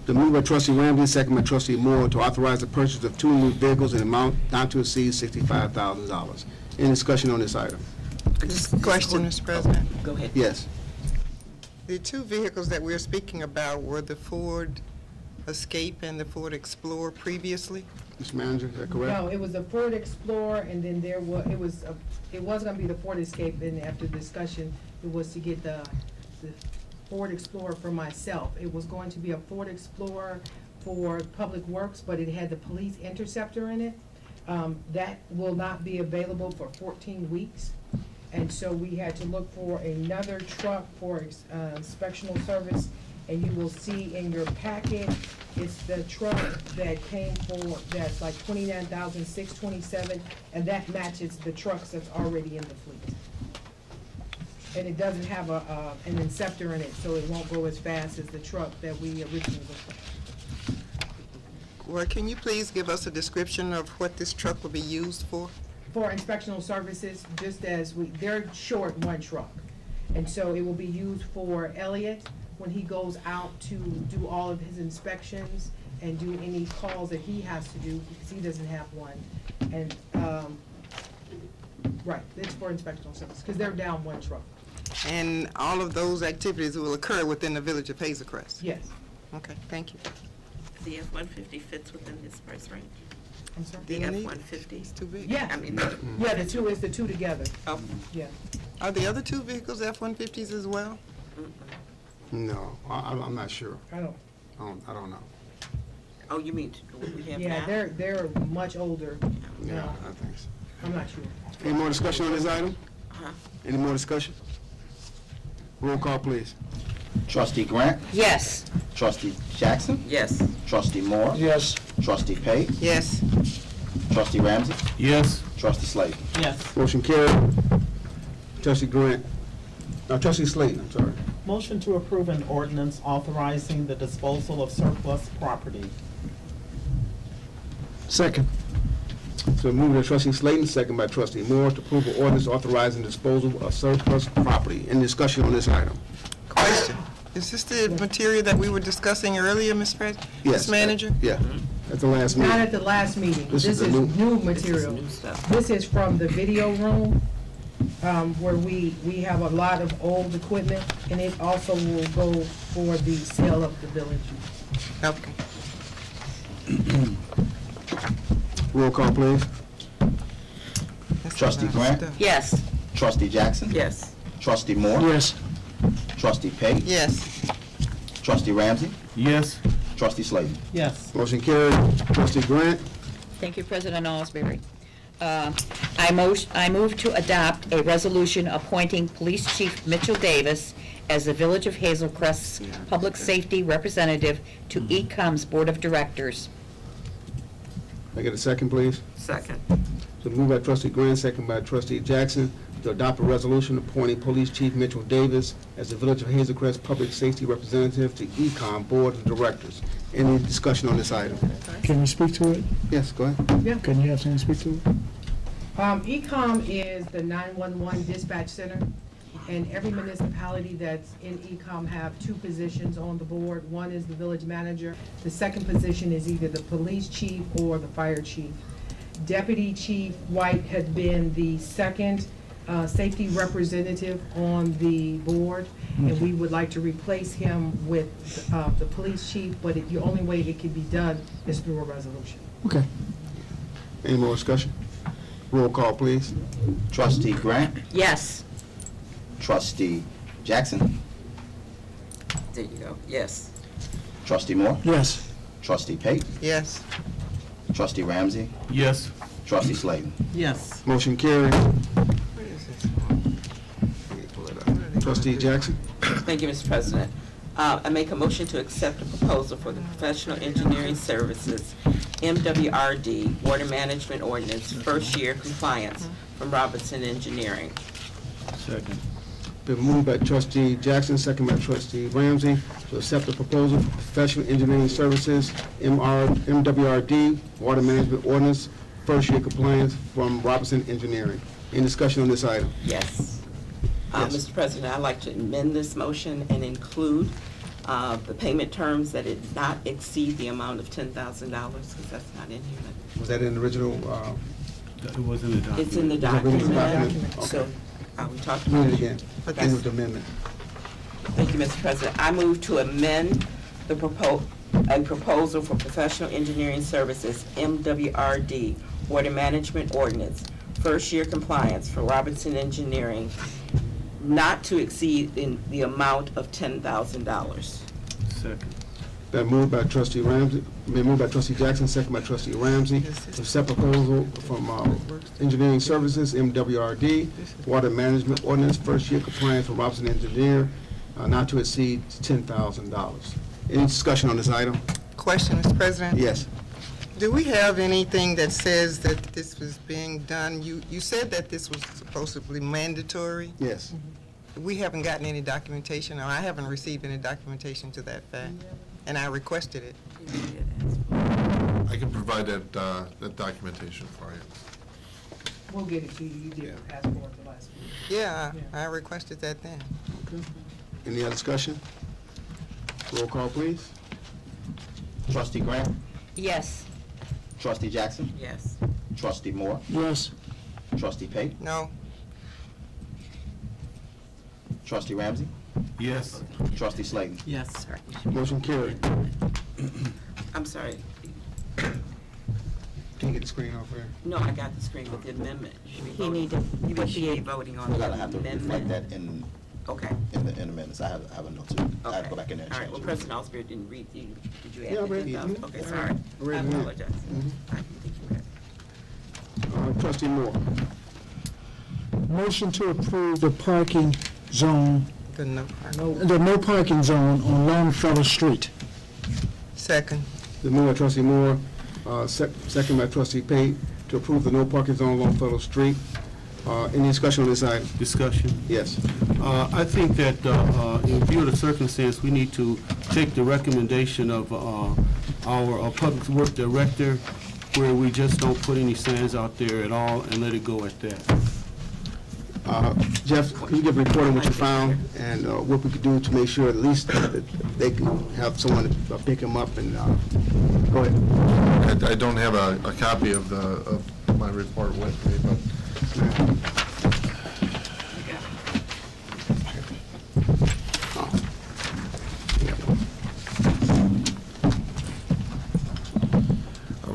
The move by trustee Ramsey, second by trustee Moore to authorize the purchase of two new vehicles in amount not to exceed $65,000. Any discussion on this item? Just question, Mr. President. Go ahead. Yes. The two vehicles that we're speaking about were the Ford Escape and the Ford Explorer previously? Mr. Manager, is that correct? No, it was a Ford Explorer, and then it was gonna be the Ford Escape, and after discussion, it was to get the Ford Explorer for myself. It was going to be a Ford Explorer for Public Works, but it had the police interceptor in it. That will not be available for 14 weeks. And so we had to look for another truck for inspectional service. And you will see in your packet, it's the truck that came that's like $29,627, and that matches the trucks that's already in the fleet. And it doesn't have an inceptor in it, so it won't go as fast as the truck that we originally looked at. Well, can you please give us a description of what this truck will be used for? For inspectional services, just as they're short one truck. And so it will be used for Elliot when he goes out to do all of his inspections and do any calls that he has to do, because he doesn't have one. And, right, it's for inspectional services, because they're down one truck. And all of those activities will occur within the village of Hazel Crest? Yes. Okay, thank you. The F-150 fits within this price range? I'm sorry? The Didn't need- F-150? It's too big. Yeah, I mean, yeah, the two together, oh, yeah. Are the other two vehicles F-150s as well? No, I'm not sure. I don't, I don't know. oh, you mean what we have now? yeah, they're much older. Yeah, No, I think so. I'm not sure. Any more discussion on this item? Uh-huh. Any more discussion? Roll call, please. Trustee Grant. Yes. Trustee Jackson. Yes. Trustee Moore. Yes. Trustee Pate. Yes. Trustee Ramsey. Yes. Trustee Slayton. Yes. Motion carried. Trustee Grant, trustee Slayton, I'm sorry. Motion to approve an ordinance authorizing the disposal of surplus property. Second. So moved by trustee Slayton, second by trustee Moore to approve an ordinance authorizing disposal of surplus property. Any discussion on this item? Question. Is this the material that we were discussing earlier, Ms. President? Yes. Ms. Manager? Yeah, at the last Not meeting. at the last meeting. This This is is the new material. New stuff. This is from the video room, where we have a lot of old equipment, and it also will go for the sale of the village. Okay. Roll call, please. That's a Trustee lot of Grant? stuff. Yes. Trustee Jackson. Yes. Trustee Moore. Yes. Trustee Pate. Yes. Trustee Ramsey. Yes. Trustee Slayton. Yes. Motion carried. Trustee Grant, Thank you, President Osbury. I move to adopt a resolution appointing Police Chief Mitchell Davis as the Village of Hazel Crest's Public Safety Representative to ECOM's Board of Directors. can I get a second, please? Second. So moved by trustee Grant, second by trustee Jackson, to adopt a resolution appointing Police Chief Mitchell Davis as the Village of Hazel Crest Public Safety Representative to ECOM Board of Directors. Any discussion on this item? Can you speak to it? Yes, go ahead. Yeah. Can you have someone speak to it? ECOM is the 911 dispatch center, And every municipality that's in ECOM have 2 positions on the board. One is the village manager. The second position is either the police chief or the fire chief. Deputy Chief White had been the second safety representative on the board, and we would like to replace him with the police chief, but the only way it can be done is through a resolution. Okay. Any more discussion? Roll call, please. Trustee Grant, Yes. Trustee Jackson, There you go. Yes. Trustee Moore, Yes. Trustee Pate, Yes. Trustee Ramsey, Yes. Trustee Slayton. Yes. Motion carried. Where is this from? Trustee Jackson? Thank you, Mr. President. I make a motion to accept a proposal for the professional engineering services, MWRD, Water Management Ordinance, first-year compliance from Robinson Engineering. Second. Been moved by Trustee Jackson, second by Trustee Ramsey, to accept the proposal for professional engineering services, MWRD, Water Management Ordinance, first-year compliance from Robinson Engineering. Any discussion on this item? Yes. Yes. Mr. President, I'd like to amend this motion and include the payment terms that it not exceed the amount of $10,000, because that's not in here. Was that in the original, It was in the document. It's in the Is that in the document. document? So, we talked read about it again. Okay. End of the amendment. Thank you, Mr. President. I move to amend a proposal for professional engineering services, MWRD, Water Management Ordinance, first-year compliance for Robinson Engineering, not to exceed in the amount of $10,000. Second. Been moved by Trustee Ramsey, been moved by Trustee Jackson, second by Trustee Ramsey, to accept proposal from Engineering Services, MWRD, Water Management Ordinance, first-year compliance for Robinson Engineer, not to exceed $10,000. Any discussion on this item? Question, Mr. President? Yes. Do we have anything that says that this was being done? You said that this was supposedly mandatory. Yes. We haven't gotten any documentation, or I haven't received any documentation to that fact, and I requested it. I can provide that documentation for you. We'll get it to you. You did ask for it the last week. Yeah, I requested that then. Any other discussion? Roll call, please. Trustee Grant, Yes. Trustee Jackson, Yes. Trustee Moore, Yes. Trustee Pate, No. Trustee Ramsey, Yes. Trustee Slayton. Yes. Motion carried. I'm sorry. Can you get the screen off there? No, I got the screen with the amendment. You should be He voting- need to- You should be voting on We're the gonna have to reflect amendment. that in Okay. the minutes. I have a note too. I have to go back in there and All right, change well, it. President Osborne didn't read, did you Yeah, I add the read it. 10,000? Mhm. Okay, Yeah, sorry. I I read it. apologize. Mhm. I didn't think you read it. Trustee Moore. Motion to approve the parking zone, The no. the no parking zone on Longfellow Street. Second. The move by Trustee Moore, second by Trustee Pate, to approve the no parking zone along Longfellow Street. Any discussion on this item? Discussion. Yes. I think that in view of the circumstance, we need to take the recommendation of our Public Works Director, where we just don't put any signs out there at all and let it go at that. Jeff, can you give a report on what you found and what we could do to make sure at least that they can have someone to pick them up and, go ahead. I don't have a copy of my report with me, but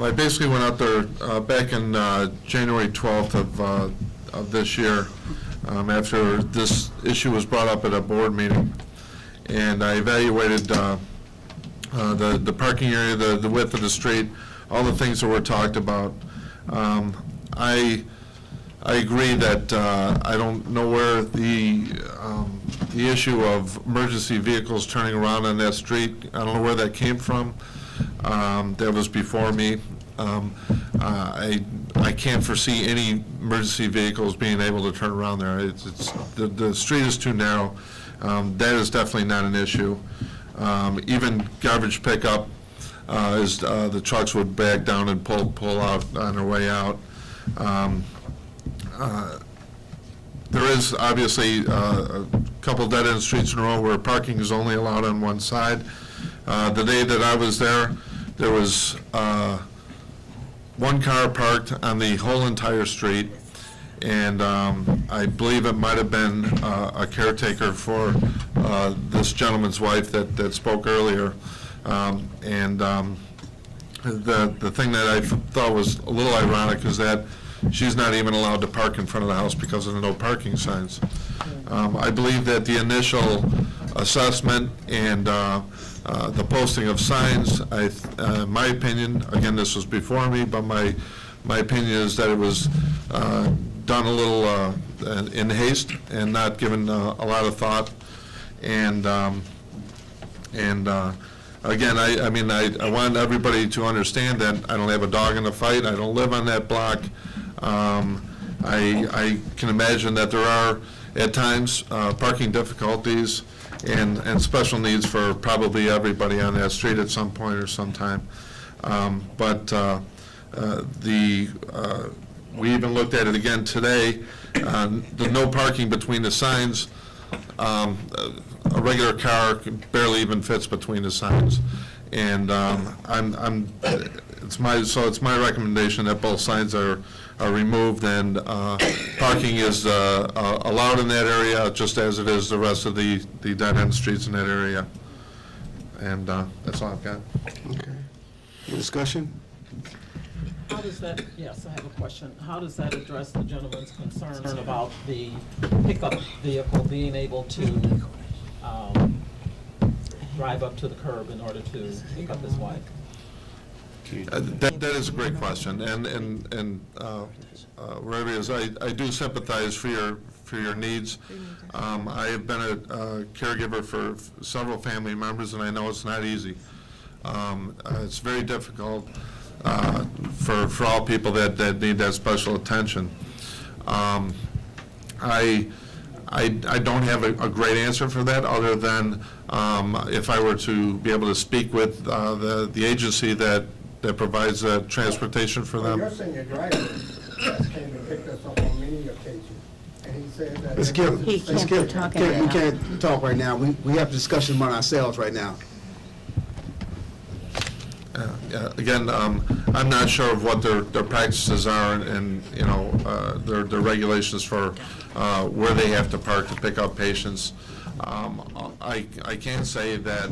I basically went out there back in January 12th of this year, after this issue was brought up at a board meeting, and I evaluated the parking area, the width of the street, all the things that were talked about. I agree that I don't know where the issue of emergency vehicles turning around on that street, I don't know where that came from. That was before me. I can't foresee any emergency vehicles being able to turn around there. The street is too narrow. That is definitely not an issue. Even garbage pickup, the trucks would back down and pull out on their way out. There is obviously a couple dead-end streets in a row where parking is only allowed on one side. The day that I was there, there was one car parked on the whole entire street, and I believe it might have been a caretaker for this gentleman's wife that spoke earlier. The thing that I thought was a little ironic is that she's not even allowed to park in front of the house because of the no parking signs. I believe that the initial assessment and the posting of signs, my opinion, again, this was before me, but my opinion is that it was done a little in haste and not given a lot of thought. Again, I want everybody to understand that I don't have a dog in the fight. I don't live on that block. I can imagine that there are, at times, parking difficulties and special needs for probably everybody on that street at some point or sometime. We even looked at it again today. The no parking between the signs, a regular car barely even fits between the signs. And it's my recommendation that both signs are removed and parking is allowed in that area just as it is the rest of the dead-end streets in that area. And that's all I've got. Okay. Any discussion? How does that, yes, I have a question. How does that address the gentleman's concern about the pickup vehicle being able to drive up to the curb in order to pick up his wife? That is a great question, and wherever it is, I do sympathize for your needs. I have been a caregiver for several family members, and I know it's not easy. It's very difficult for all people that need that special attention. I don't have a great answer for that, other than if I were to be able to speak with the agency that provides transportation for them. Well, your senior driver has came and picked us up on many occasions, and he said that... Mr. Kim, Mr. Kim, we can't talk right now. We have a discussion among ourselves right now. Again, I'm not sure of what their practices are and you know, their regulations for where they have to park to pick up patients. I can say that,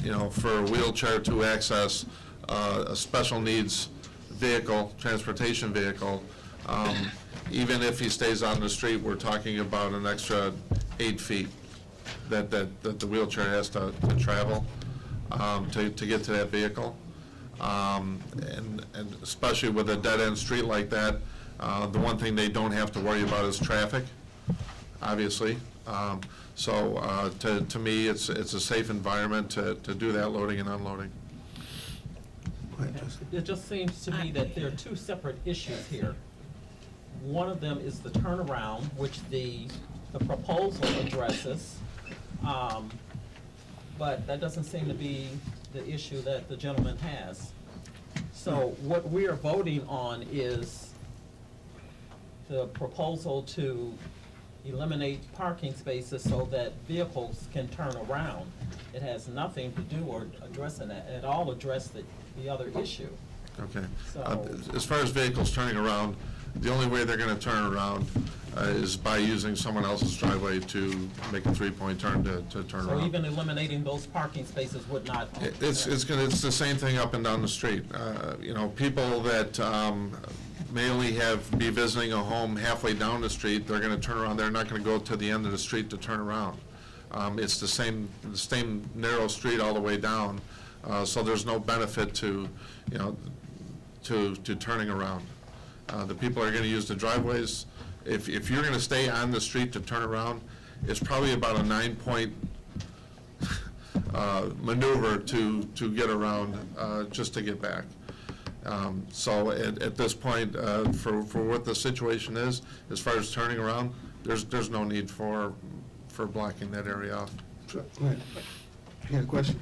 you know, for a wheelchair to access a special needs vehicle, transportation vehicle, even if he stays on the street, we're talking about an extra 8 feet that the wheelchair has to travel to get to that vehicle. And especially with a dead-end street like that, the one thing they don't have to worry about is traffic, obviously. So to me, it's a safe environment to do that loading and unloading. It just seems to me that there are two separate issues here. One of them is the turnaround, which the proposal addresses, but that doesn't seem to be the issue that the gentleman has. So what we are voting on is the proposal to eliminate parking spaces so that vehicles can turn around. It has nothing to do or addressing that, at all address the other issue. Okay. So- As far as vehicles turning around, the only way they're going to turn around is by using someone else's driveway to make a three-point turn to turn around. So even eliminating those parking spaces would not. It's the same thing up and down the street. You know, people that may only be visiting a home halfway down the street, they're going to turn around. They're not going to go to the end of the street to turn around. It's the same narrow street all the way down, so there's no benefit to, you know, to turning around. The people are going to use the driveways. If you're going to stay on the street to turn around, it's probably about a 9-point maneuver to get around just to get back. So at this point, for what the situation is, as far as turning around, there's no need for blocking that area off. Go ahead. You had a question?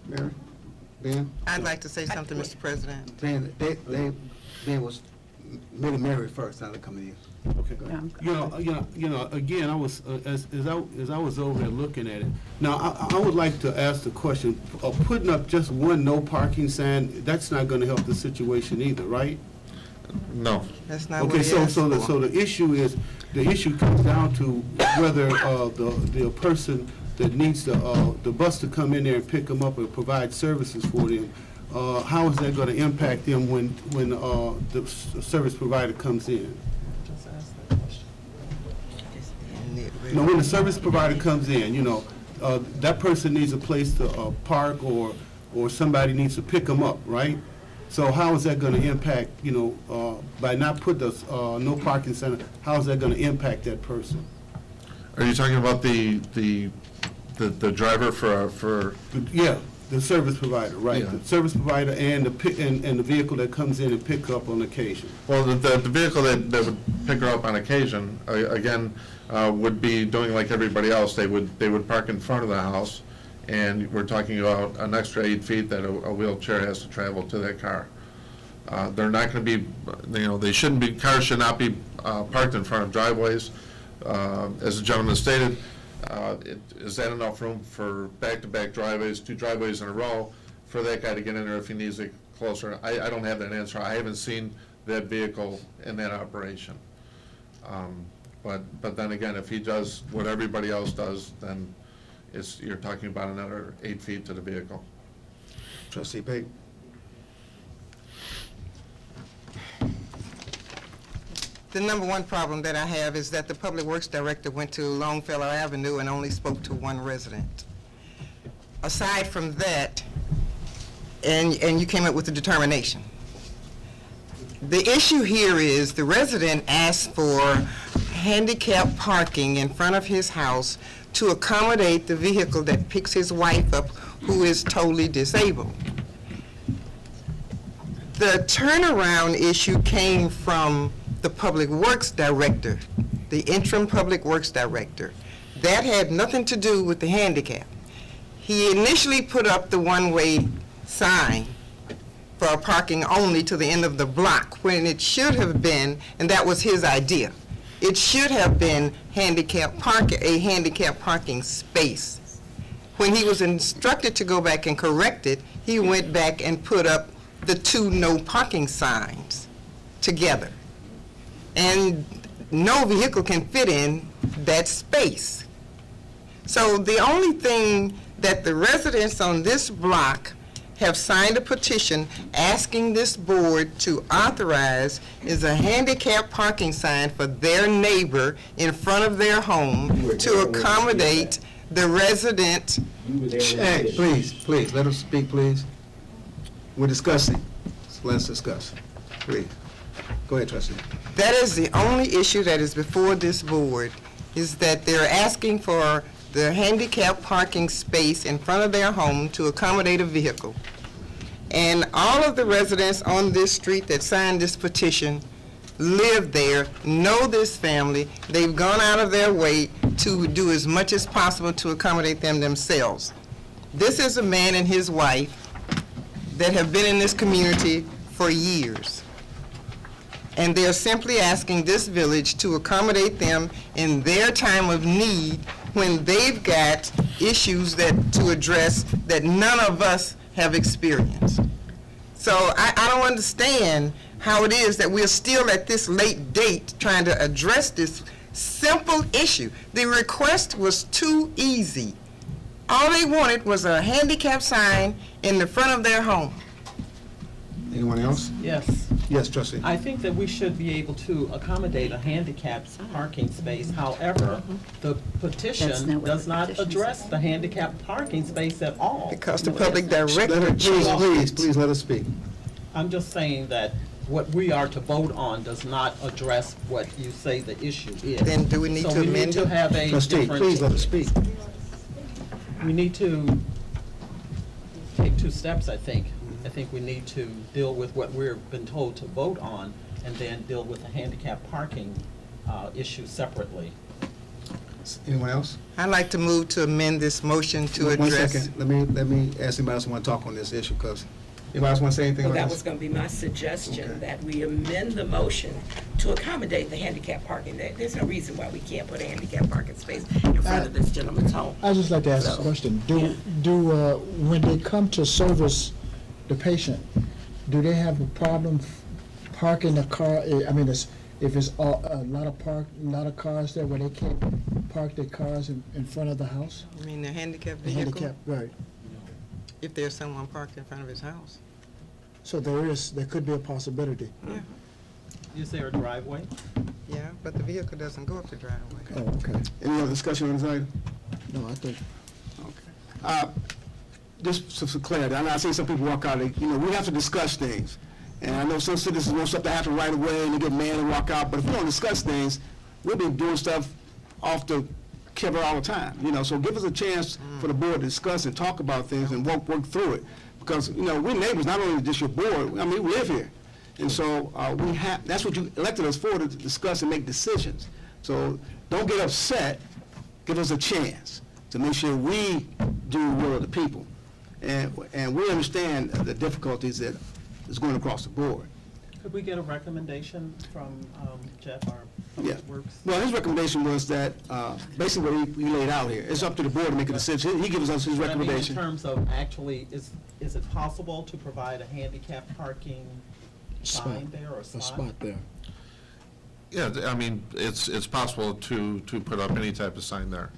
Mary? Ben? I'd like to say something, Mr. President. Ben was Maybe Mary first, now they come to you. Okay. Again, I was, as I was over there looking at it, now, I would like to ask the question, putting up just one no parking sign, that's not gonna help the situation either, right? No. That's not what Okay, he asked so for. the issue comes down to whether, the person that needs the bus to come in there and pick them up and provide services for them, how is that gonna impact them when the service provider comes in? No, when the service provider comes in, that person needs a place to park, or somebody needs to pick them up, right? So how is that gonna impact, by not put the no parking sign, how is that gonna impact that person? Are you talking about the driver for? Yeah, the service provider, right? Yeah. The service provider and the vehicle that comes in and picks up on occasion. Well, the vehicle that would pick her up on occasion, again, would be doing like everybody else. They would park in front of the house, and we're talking about an extra 8 feet that a wheelchair has to travel to that car. They're not going to be, cars should not be parked in front of driveways. As the gentleman stated, is that enough room for back-to-back driveways, 2 driveways in a row, for that guy to get in there if he needs it closer? I don't have that answer. I haven't seen that vehicle in that operation. But then again, if he does what everybody else does, then you're talking about another 8 feet to the vehicle. Trustee Payton. The number one problem that I have is that the Public Works Director went to Longfellow Avenue and only spoke to one resident. Aside from that, and you came up with a determination. The issue here is the resident asked for handicap parking in front of his house to accommodate the vehicle that picks his wife up who is totally disabled. The turnaround issue came from the Public Works Director, the interim Public Works Director. That had nothing to do with the handicap. He initially put up the one-way sign for parking only to the end of the block, when it should have been, and that was his idea, it should have been a handicap parking space. When he was instructed to go back and correct it, he went back and put up the 2 no parking signs together. And no vehicle can fit in that space. So the only thing that the residents on this block have signed a petition asking this board to authorize is a handicap parking sign for their neighbor in front of their home to accommodate the resident. Hey, please, let us speak, please. We're discussing. So let's discuss. Please. Go ahead, Trustee. That is the only issue that is before this board, is that they're asking for the handicap parking space in front of their home to accommodate a vehicle. And all of the residents on this street that signed this petition live there, know this family. They've gone out of their way to do as much as possible to accommodate them themselves. This is a man and his wife that have been in this community for years. And they're simply asking this village to accommodate them in their time of need when they've got issues to address that none of us have experienced. So I don't understand how it is that we're still at this late date trying to address this simple issue. The request was too easy. All they wanted was a handicap sign in the front of their home. Anyone else? Yes. Yes, Trustee. I think that we should be able to accommodate a handicapped parking space. However, the petition does not address the handicapped parking space at all. Because the public director... Please, let us speak. I'm just saying that what we are to vote on does not address what you say the issue is. Then do we need to amend it? So we need to have a Trustee, different... please let us speak. We need to take 2 steps, I think. I think we need to deal with what we've been told to vote on, and then deal with the handicap parking issue separately. Anyone else? I'd like to move to amend this motion to address... 1 second. Let me ask anybody else who want to talk on this issue, because Anybody else want to say anything Well, about that this? was gonna be my suggestion, Okay. that we amend the motion to accommodate the handicap parking. There's no reason why we can't put a handicap parking space in front of this gentleman's home. I'd just like to ask So, a question. yeah. When they come to service the patient, do they have a problem parking the car? I mean, if it's a lot of cars there where they can't park their cars in front of the house? I mean, the handicap The vehicle, handicap, right. if there's someone parked in front of his house. So there could be a possibility. Yeah, Is there a driveway? yeah, but the vehicle doesn't go up the driveway. Oh, okay. Any other discussion on this item? No, I think, Just for clarity, I know I see some people walk out, we have to discuss things. And I know some citizens want stuff to happen right away and they get mad and walk out, but if we don't discuss things, we'll be doing stuff off the cover all the time, so give us a chance for the board to discuss and talk about things and work through it. Because, we're neighbors, not only just your board, I mean, we live here. And so that's what you elected us for, to discuss and make decisions. So don't get upset, give us a chance to make sure we do the will of the people. And we understand the difficulties that is going across the board. Could we get a recommendation from Jeff, our Yeah. Public Works? Well, his recommendation was that, basically what he laid out here, it's up to the board to make a decision. He gives us his But I mean, recommendation. in terms of actually, is it possible to provide a handicap parking sign there or a spot? spot there. Yeah, I mean, it's possible to put up any type of sign there.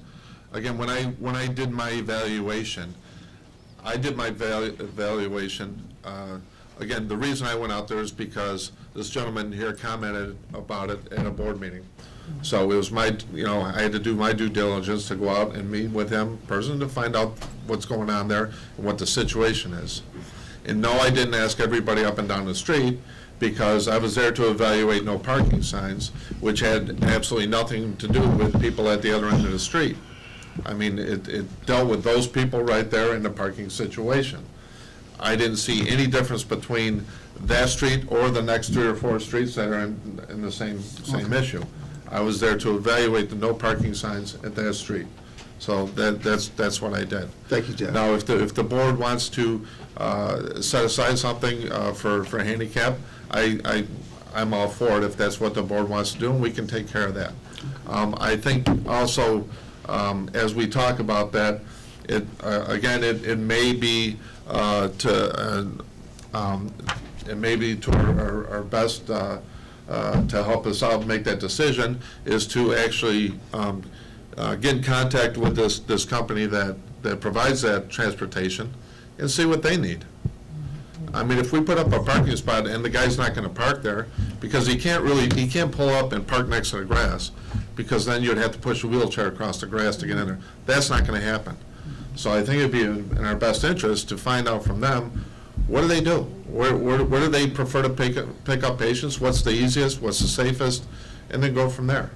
Again, when I did my evaluation, again, the reason I went out there is because this gentleman here commented about it at a board meeting. So it was I had to do my due diligence to go out and meet with him personally to find out what's going on there and what the situation is. And no, I didn't ask everybody up and down the street, because I was there to evaluate no parking signs, which had absolutely nothing to do with people at the other end of the street. I mean, it dealt with those people right there in the parking situation. I didn't see any difference between that street or the next 3 or 4 streets that are in the same issue. I was there to evaluate the no parking signs at that street. So that's what I did. Thank you, Jeff. Now, if the board wants to set aside something for handicap, I'm all for it if that's what the board wants to do, and we can take care of that. I think also, as we talk about that, it may be to our best to help us out make that decision, is to actually get in contact with this company that provides that transportation and see what they need. I mean, if we put up a parking spot and the guy's not going to park there, because he can't pull up and park next to the grass, because then you'd have to push a wheelchair across the grass to get in there. That's not going to happen. So I think it'd be in our best interest to find out from them, what do they do? Where do they prefer to pick up patients? What's the easiest? What's the safest? And then go from there.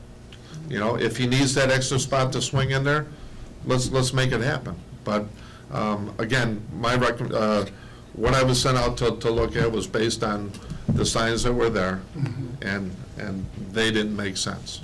If he needs that extra spot to swing in there, let's make it happen. But again, what I was sent out to look at was based on the signs that were there, and they didn't make sense.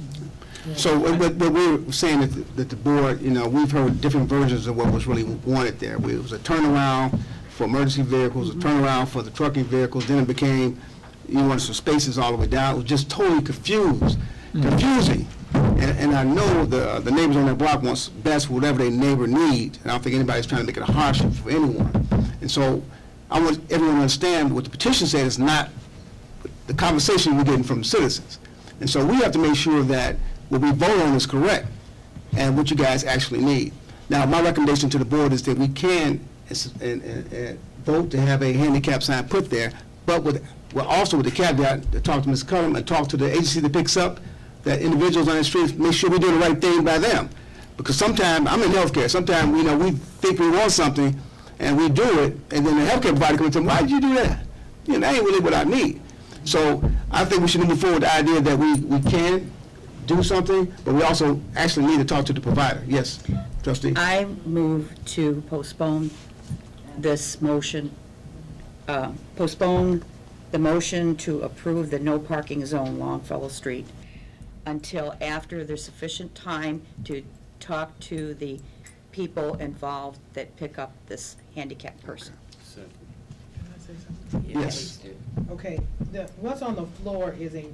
So what we were saying that the board, we've heard different versions of what was really wanted there. It was a turnaround for emergency vehicles, a turnaround for the trucking vehicles, then it became, you wanted some spaces all the way down. It was just totally confusing. And I know the neighbors on that block wants best for whatever their neighbor needs, and I don't think anybody's trying to make it a hardship for anyone. And so I want everyone to understand what the petition said is not the conversation we're getting from the citizens. And so we have to make sure that what we vote on is correct and what you guys actually need. Now, my recommendation to the board is that we can vote to have a handicap sign put there, but also with the caveat to talk to Ms. Cullum and talk to the agency that picks up that individuals on the street, make sure we're doing the right thing by them. Because sometimes, I'm in healthcare, sometimes we think we want something and we do it, and then the healthcare provider comes and says, why did you do that? That ain't really what I need. So I think we should move forward with the idea that we can do something, but we also actually need to talk to the provider. Yes, trustee? I move to postpone this motion, postpone the motion to approve the no parking zone Longfellow Street until after there's sufficient time to talk to the people involved that pick up this handicapped person. Yes. Okay, what's on the floor is a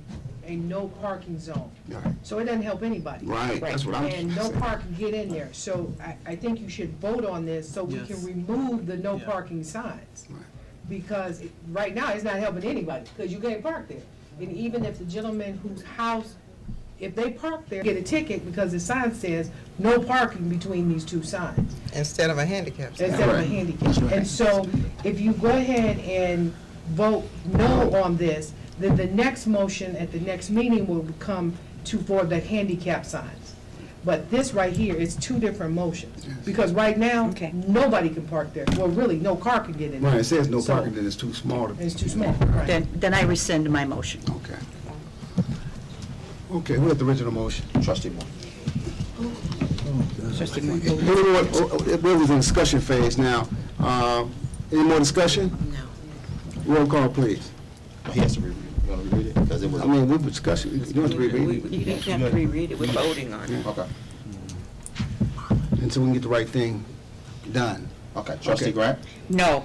no parking zone. Right. So it doesn't help anybody. Right, that's what I'm And no saying. park can get in there. So I think you should vote on this so we can remove the no parking signs. Right. Because right now, it's not helping anybody, because you can't park there. And even if the gentleman whose house, if they park there, get a ticket because the sign says no parking between these two signs. Instead of a handicap sign. Instead of a Right. handicap. And so if you go ahead and vote no on this, then the next motion at the next meeting will come for the handicap signs. But this right here is two different motions. Because right now, Okay. nobody can park there. Well, really, no car can get in there. Right, it says no So- parking, then it's too small. It's too small, right. Then I rescind my motion. Okay. Okay, who had the original motion? Trustee Moore. Trustee Moore. We're in the discussion phase now. Any more discussion? No. Roll call, please. He has to reread it. You want to reread it? Because it was. I mean, we're discussing, you don't have to reread it. You didn't have to reread it, we're voting on it. Okay. Until we can get the right thing done. Okay. Trustee Okay. Grant? No.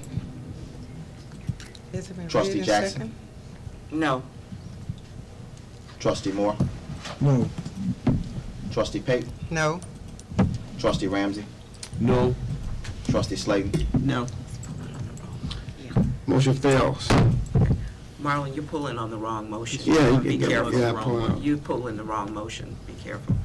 Has it been Trustee read in Jackson? second? No. Trustee Moore? No. Trustee Pate? No. Trustee Ramsey? No. Trustee Slayton? No. Motion fails. Marlon, you're pulling on the wrong motion. Yeah, you Be can- careful. yeah, the wrong pulling one. on. You're pulling the wrong motion. Be careful.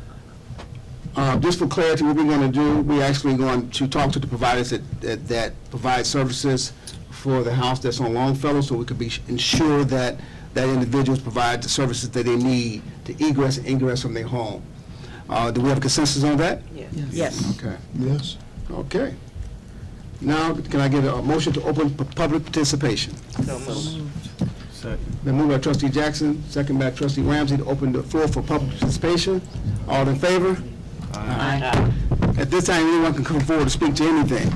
Just for clarity, what we're going to do, we're actually going to talk to the providers that provide services for the house that's on Longfellow, so we could ensure that individuals provide the services that they need to egress and ingress from their home. Do we have consensus on that? Yes. Yes. Okay. Yes. Okay. Now, can I get a motion to open public participation? So moved. Second. Been moved by Trustee Jackson, second by Trustee Ramsey to open the floor for public participation. All in favor? Aye. At this time, anyone can come forward to speak to anything.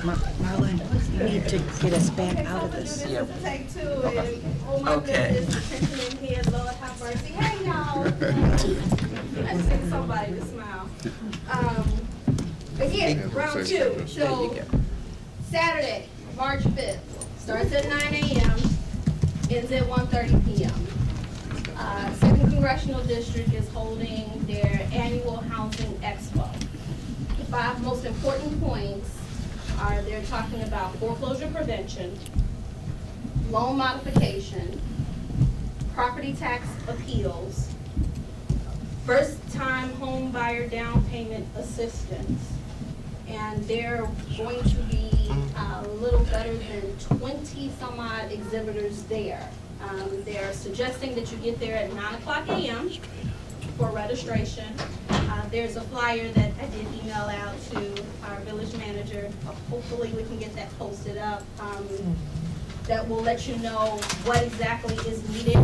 Marlon, you need to get us back out of this. Yeah. Take two, and oh my Okay. goodness, attention in here, Lord have mercy. Hey, y'all. I just need somebody to smile. Again, round two. So Saturday, March 5th, starts at 9 a.m., ends at 1:30 p.m. Second Congressional District is holding their annual housing expo. The 5 most important points are they're talking about foreclosure prevention, loan modification, property tax appeals, first-time home buyer down payment assistance, and they're going to be a little better than 20-some-odd exhibitors there. They're suggesting that you get there at 9:00 a.m. for registration. There's a flyer that I did email out to our village manager. Hopefully, we can get that posted up. That will let you know what exactly is needed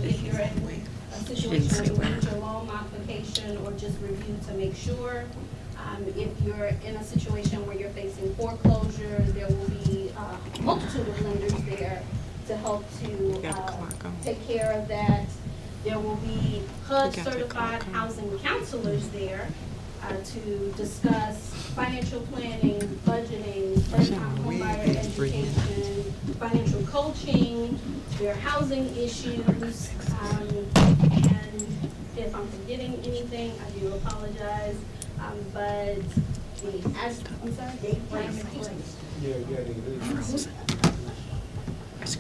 if you're in a situation where you need your loan modification or just review to make sure. If you're in a situation where you're facing foreclosure, there will be a multitude of lenders there to help to take care of that. There will be HUD-certified housing counselors there to discuss financial planning, budgeting, first-time homebuyer education, financial coaching, their housing issues, and if I'm forgetting anything, I do apologize. But I'm sorry,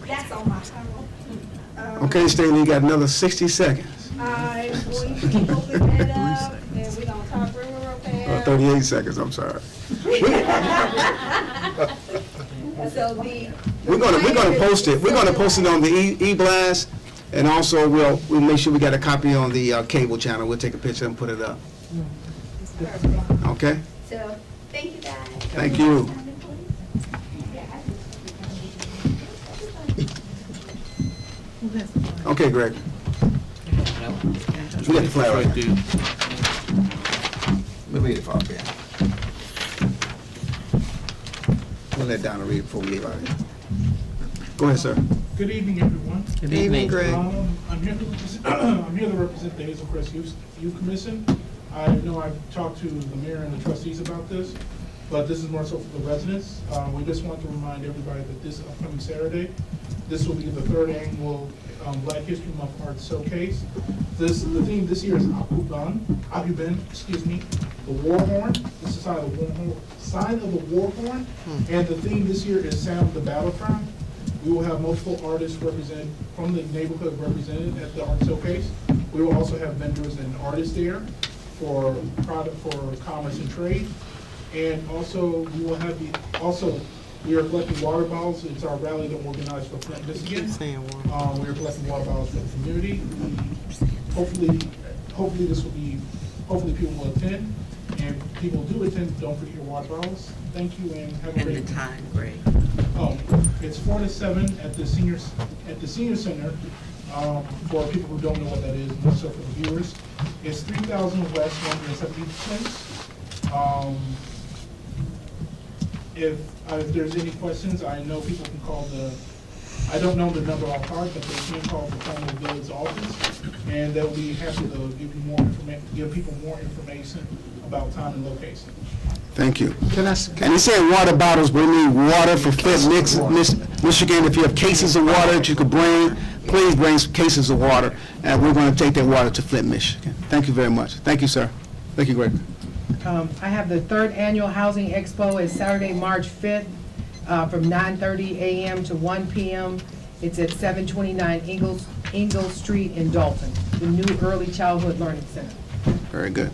that's on my phone. Okay, Stanley, you got another 60 seconds. I'm going to keep opening that up, and we're gonna talk real fast. 38 seconds, I'm sorry. So We're gonna post it. We're gonna post it on the e-blast, and also we'll make sure we got a copy on the cable channel. We'll take a picture and put it up. Okay? So, thank you guys. Thank you. Okay, Greg. We got the flag right there. We'll read it for you. We'll let Donna read it before we leave out of here. Go ahead, sir. Good evening, everyone. Good evening, Greg. I'm here to represent the Hazel Crest Youth Commission. I know I've talked to the mayor and the trustees about this, but this is more so for the residents. We just want to remind everybody that this upcoming Saturday This will be the third annual Black History Month Art Showcase. The theme this year is Abuben, the War Horn. This is sign of the War Horn. And the theme this year is Sound the Battle Cry. We will have multiple artists represented from the neighborhood represented at the art showcase. We will also have vendors and artists there for commerce and trade. And also, we will have we are collecting water bottles. It's our rally that we're organized for Flint, Michigan. We are collecting water bottles for the community. Hopefully people will attend. And if people do attend, don't forget your water bottles. Thank you and have a great time, great. Oh, it's 4 to 7 at the senior center. For people who don't know what that is, and also for the viewers, it's 3000 West 117th Place. If there's any questions, I know people can call I don't know the number off heart, but they can call the former village office, and they'll be happy to give people more information about time and location. Thank you. And he said water bottles, we need water for Flint, Michigan. If you have cases of water that you could bring, please bring cases of water, and we're going to take that water to Flint, Michigan. Thank you very much. Thank you, sir. Thank you, Greg. I have the third annual Housing Expo. It's Saturday, March 5th, from 9:30 a.m. to 1 p.m. It's at 729 Ingalls Street in Dalton, the new Early Childhood Learning Center. Very good.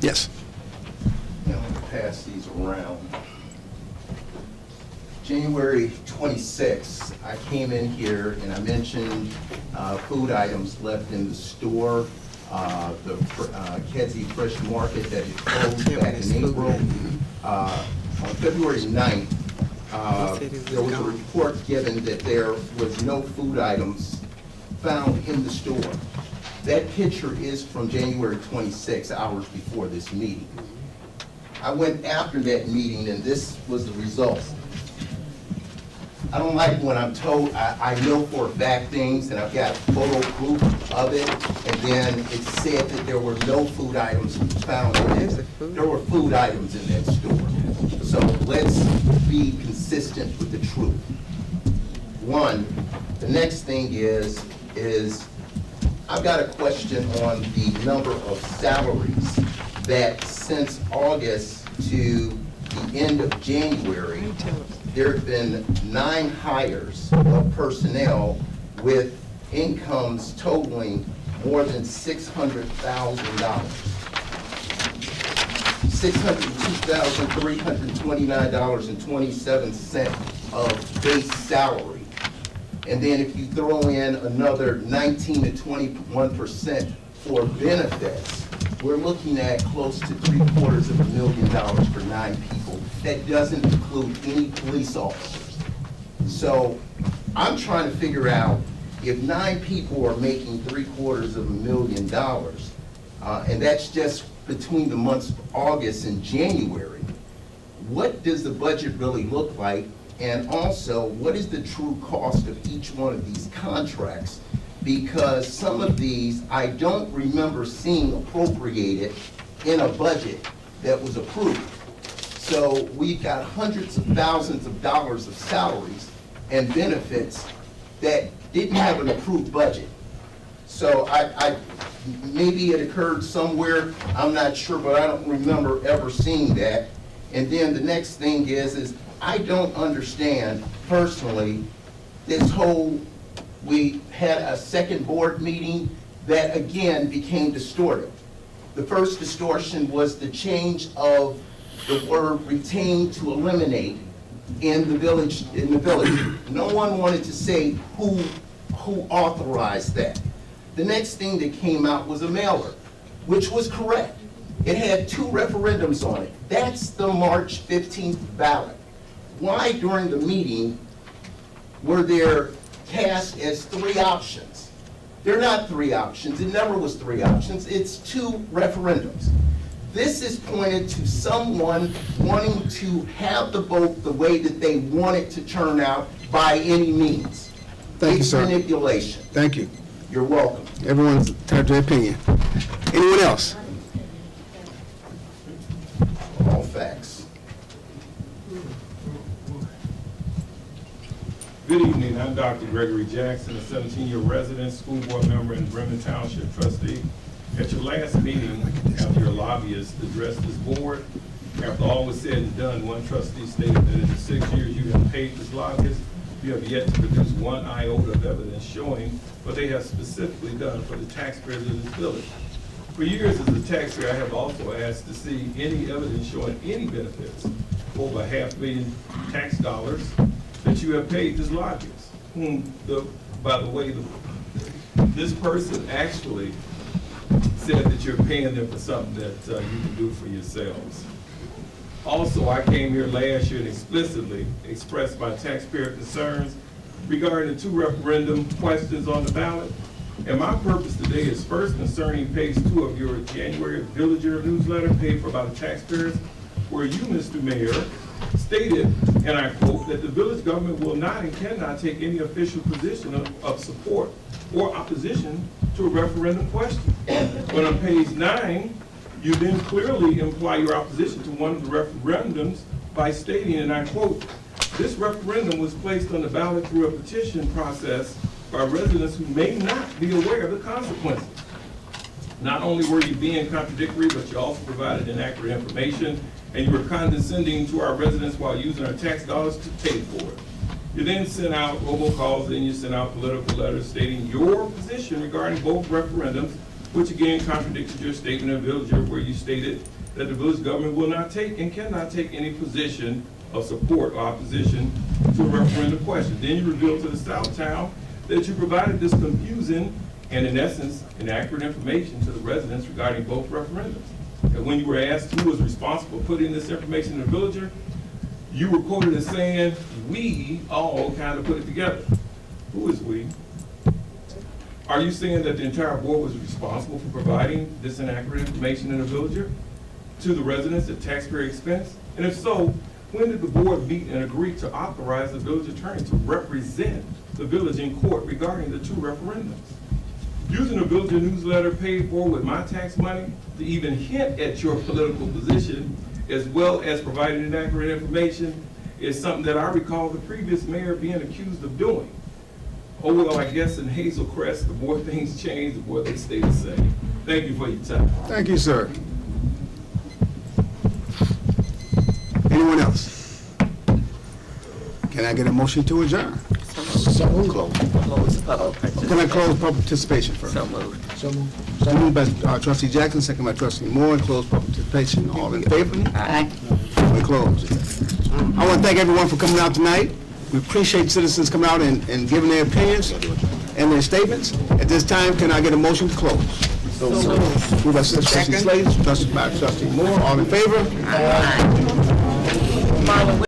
Yes. I'm going to pass these around. January 26th, I came in here and I mentioned food items left in the store, the Kedzie Fresh Market that had closed back in April. On February 9th, there was a report given that there was no food items found in the store. That picture is from January 26, hours before this meeting. I went after that meeting and this was the result. I don't like when I'm told I know for a fact things and I've got photo proof of it, and then it said that there were no food items found in it. There were food items in that store. So let's be consistent with the truth. One, the next thing is I've got a question on the number of salaries that since August to the end of January, there have been 9 hires of personnel with incomes totaling more than $600,000. $602,329.27 of base salary. And then if you throw in another 19 to 21% for benefits, we're looking at close to $750,000 for 9 people. That doesn't include any police officers. So I'm trying to figure out if 9 people are making $750,000, and that's just between the months of August and January, what does the budget really look like? And also, what is the true cost of each one of these contracts? Because some of these I don't remember seeing appropriated in a budget that was approved. So we've got hundreds of thousands of dollars of salaries and benefits that didn't have an approved budget. So maybe it occurred somewhere, I'm not sure, but I don't remember ever seeing that. And then the next thing is I don't understand personally this whole, we had a second board meeting that again became distorted. The first distortion was the change of the word retain to eliminate in the village. No one wanted to say who authorized that. The next thing that came out was a mailer, which was correct. It had 2 referendums on it. That's the March 15th ballot. Why during the meeting were there cast as 3 options? They're not 3 options. It never was 3 options. It's 2 referendums. This is pointed to someone wanting to have the vote the way that they want it to turn out by any means. Thank you, sir. It's manipulation. Thank you. You're welcome. Everyone's entitled to their opinion. Anyone else? All facts. Good evening, I'm Dr. Gregory Jackson, a 17-year resident, school board member, and Bremen Township trustee. At your last meeting, after your lobbyists addressed this board, after all was said and done, one trustee stated that in the 6 years you have paid this lobbyist, you have yet to produce one iota of evidence showing what they have specifically done for the taxpayers of this village. For years as a taxpayer, I have also asked to see any evidence showing any benefits, over $500 million tax dollars, that you have paid this lobbyist, whom, by the way, this person actually said that you're paying them for something that you can do for yourselves. Also, I came here last year and explicitly expressed my taxpayer concerns regarding the 2 referendum questions on the ballot. And my purpose today is first concerning page 2 of your January Villager newsletter paid for by the taxpayers, where you, Mr. Mayor, stated, and I quote, that the village government will not and cannot take any official position of support or opposition to a referendum question. But on page 9, you then clearly imply your opposition to one of the referendums by stating, and I quote, this referendum was placed on the ballot through a petition process by residents who may not be aware of the consequences. Not only were you being contradictory, but you also provided inaccurate information, and you were condescending to our residents while using our tax dollars to pay for it. You then sent out robocalls, then you sent out political letters stating your position regarding both referendums, which again contradicted your statement of Villager, where you stated that the village government will not take and cannot take any position of support or opposition to a referendum question. Then you revealed to the South Town that you provided this confusing and, in essence, inaccurate information to the residents regarding both referendums. And when you were asked who was responsible for putting this information in the Villager, you were quoted as saying, we all kind of put it together. Who is we? Are you saying that the entire board was responsible for providing this inaccurate information in the Villager to the residents at taxpayer expense? And if so, when did the board meet and agree to authorize the village attorney to represent the village in court regarding the 2 referendums? Using a Villager newsletter paid for with my tax money to even hint at your political position, as well as providing inaccurate information, is something that I recall the previous mayor being accused of doing. Oh, well, I guess in Hazel Crest, the more things change, the more they stay the same. Thank you for your time. Thank you, sir. Anyone else? Can I get a motion to adjourn? So moved. Can I close public participation first? So moved. So moved. So moved by trustee Jackson, second by trustee Moore, and close public participation. All in favor? Aye. We close. I want to thank everyone for coming out tonight. We appreciate citizens coming out and giving their opinions and their statements. At this time, can I get a motion to close? So moved by trustee Slade, trustee Moore. All in favor? Marlon,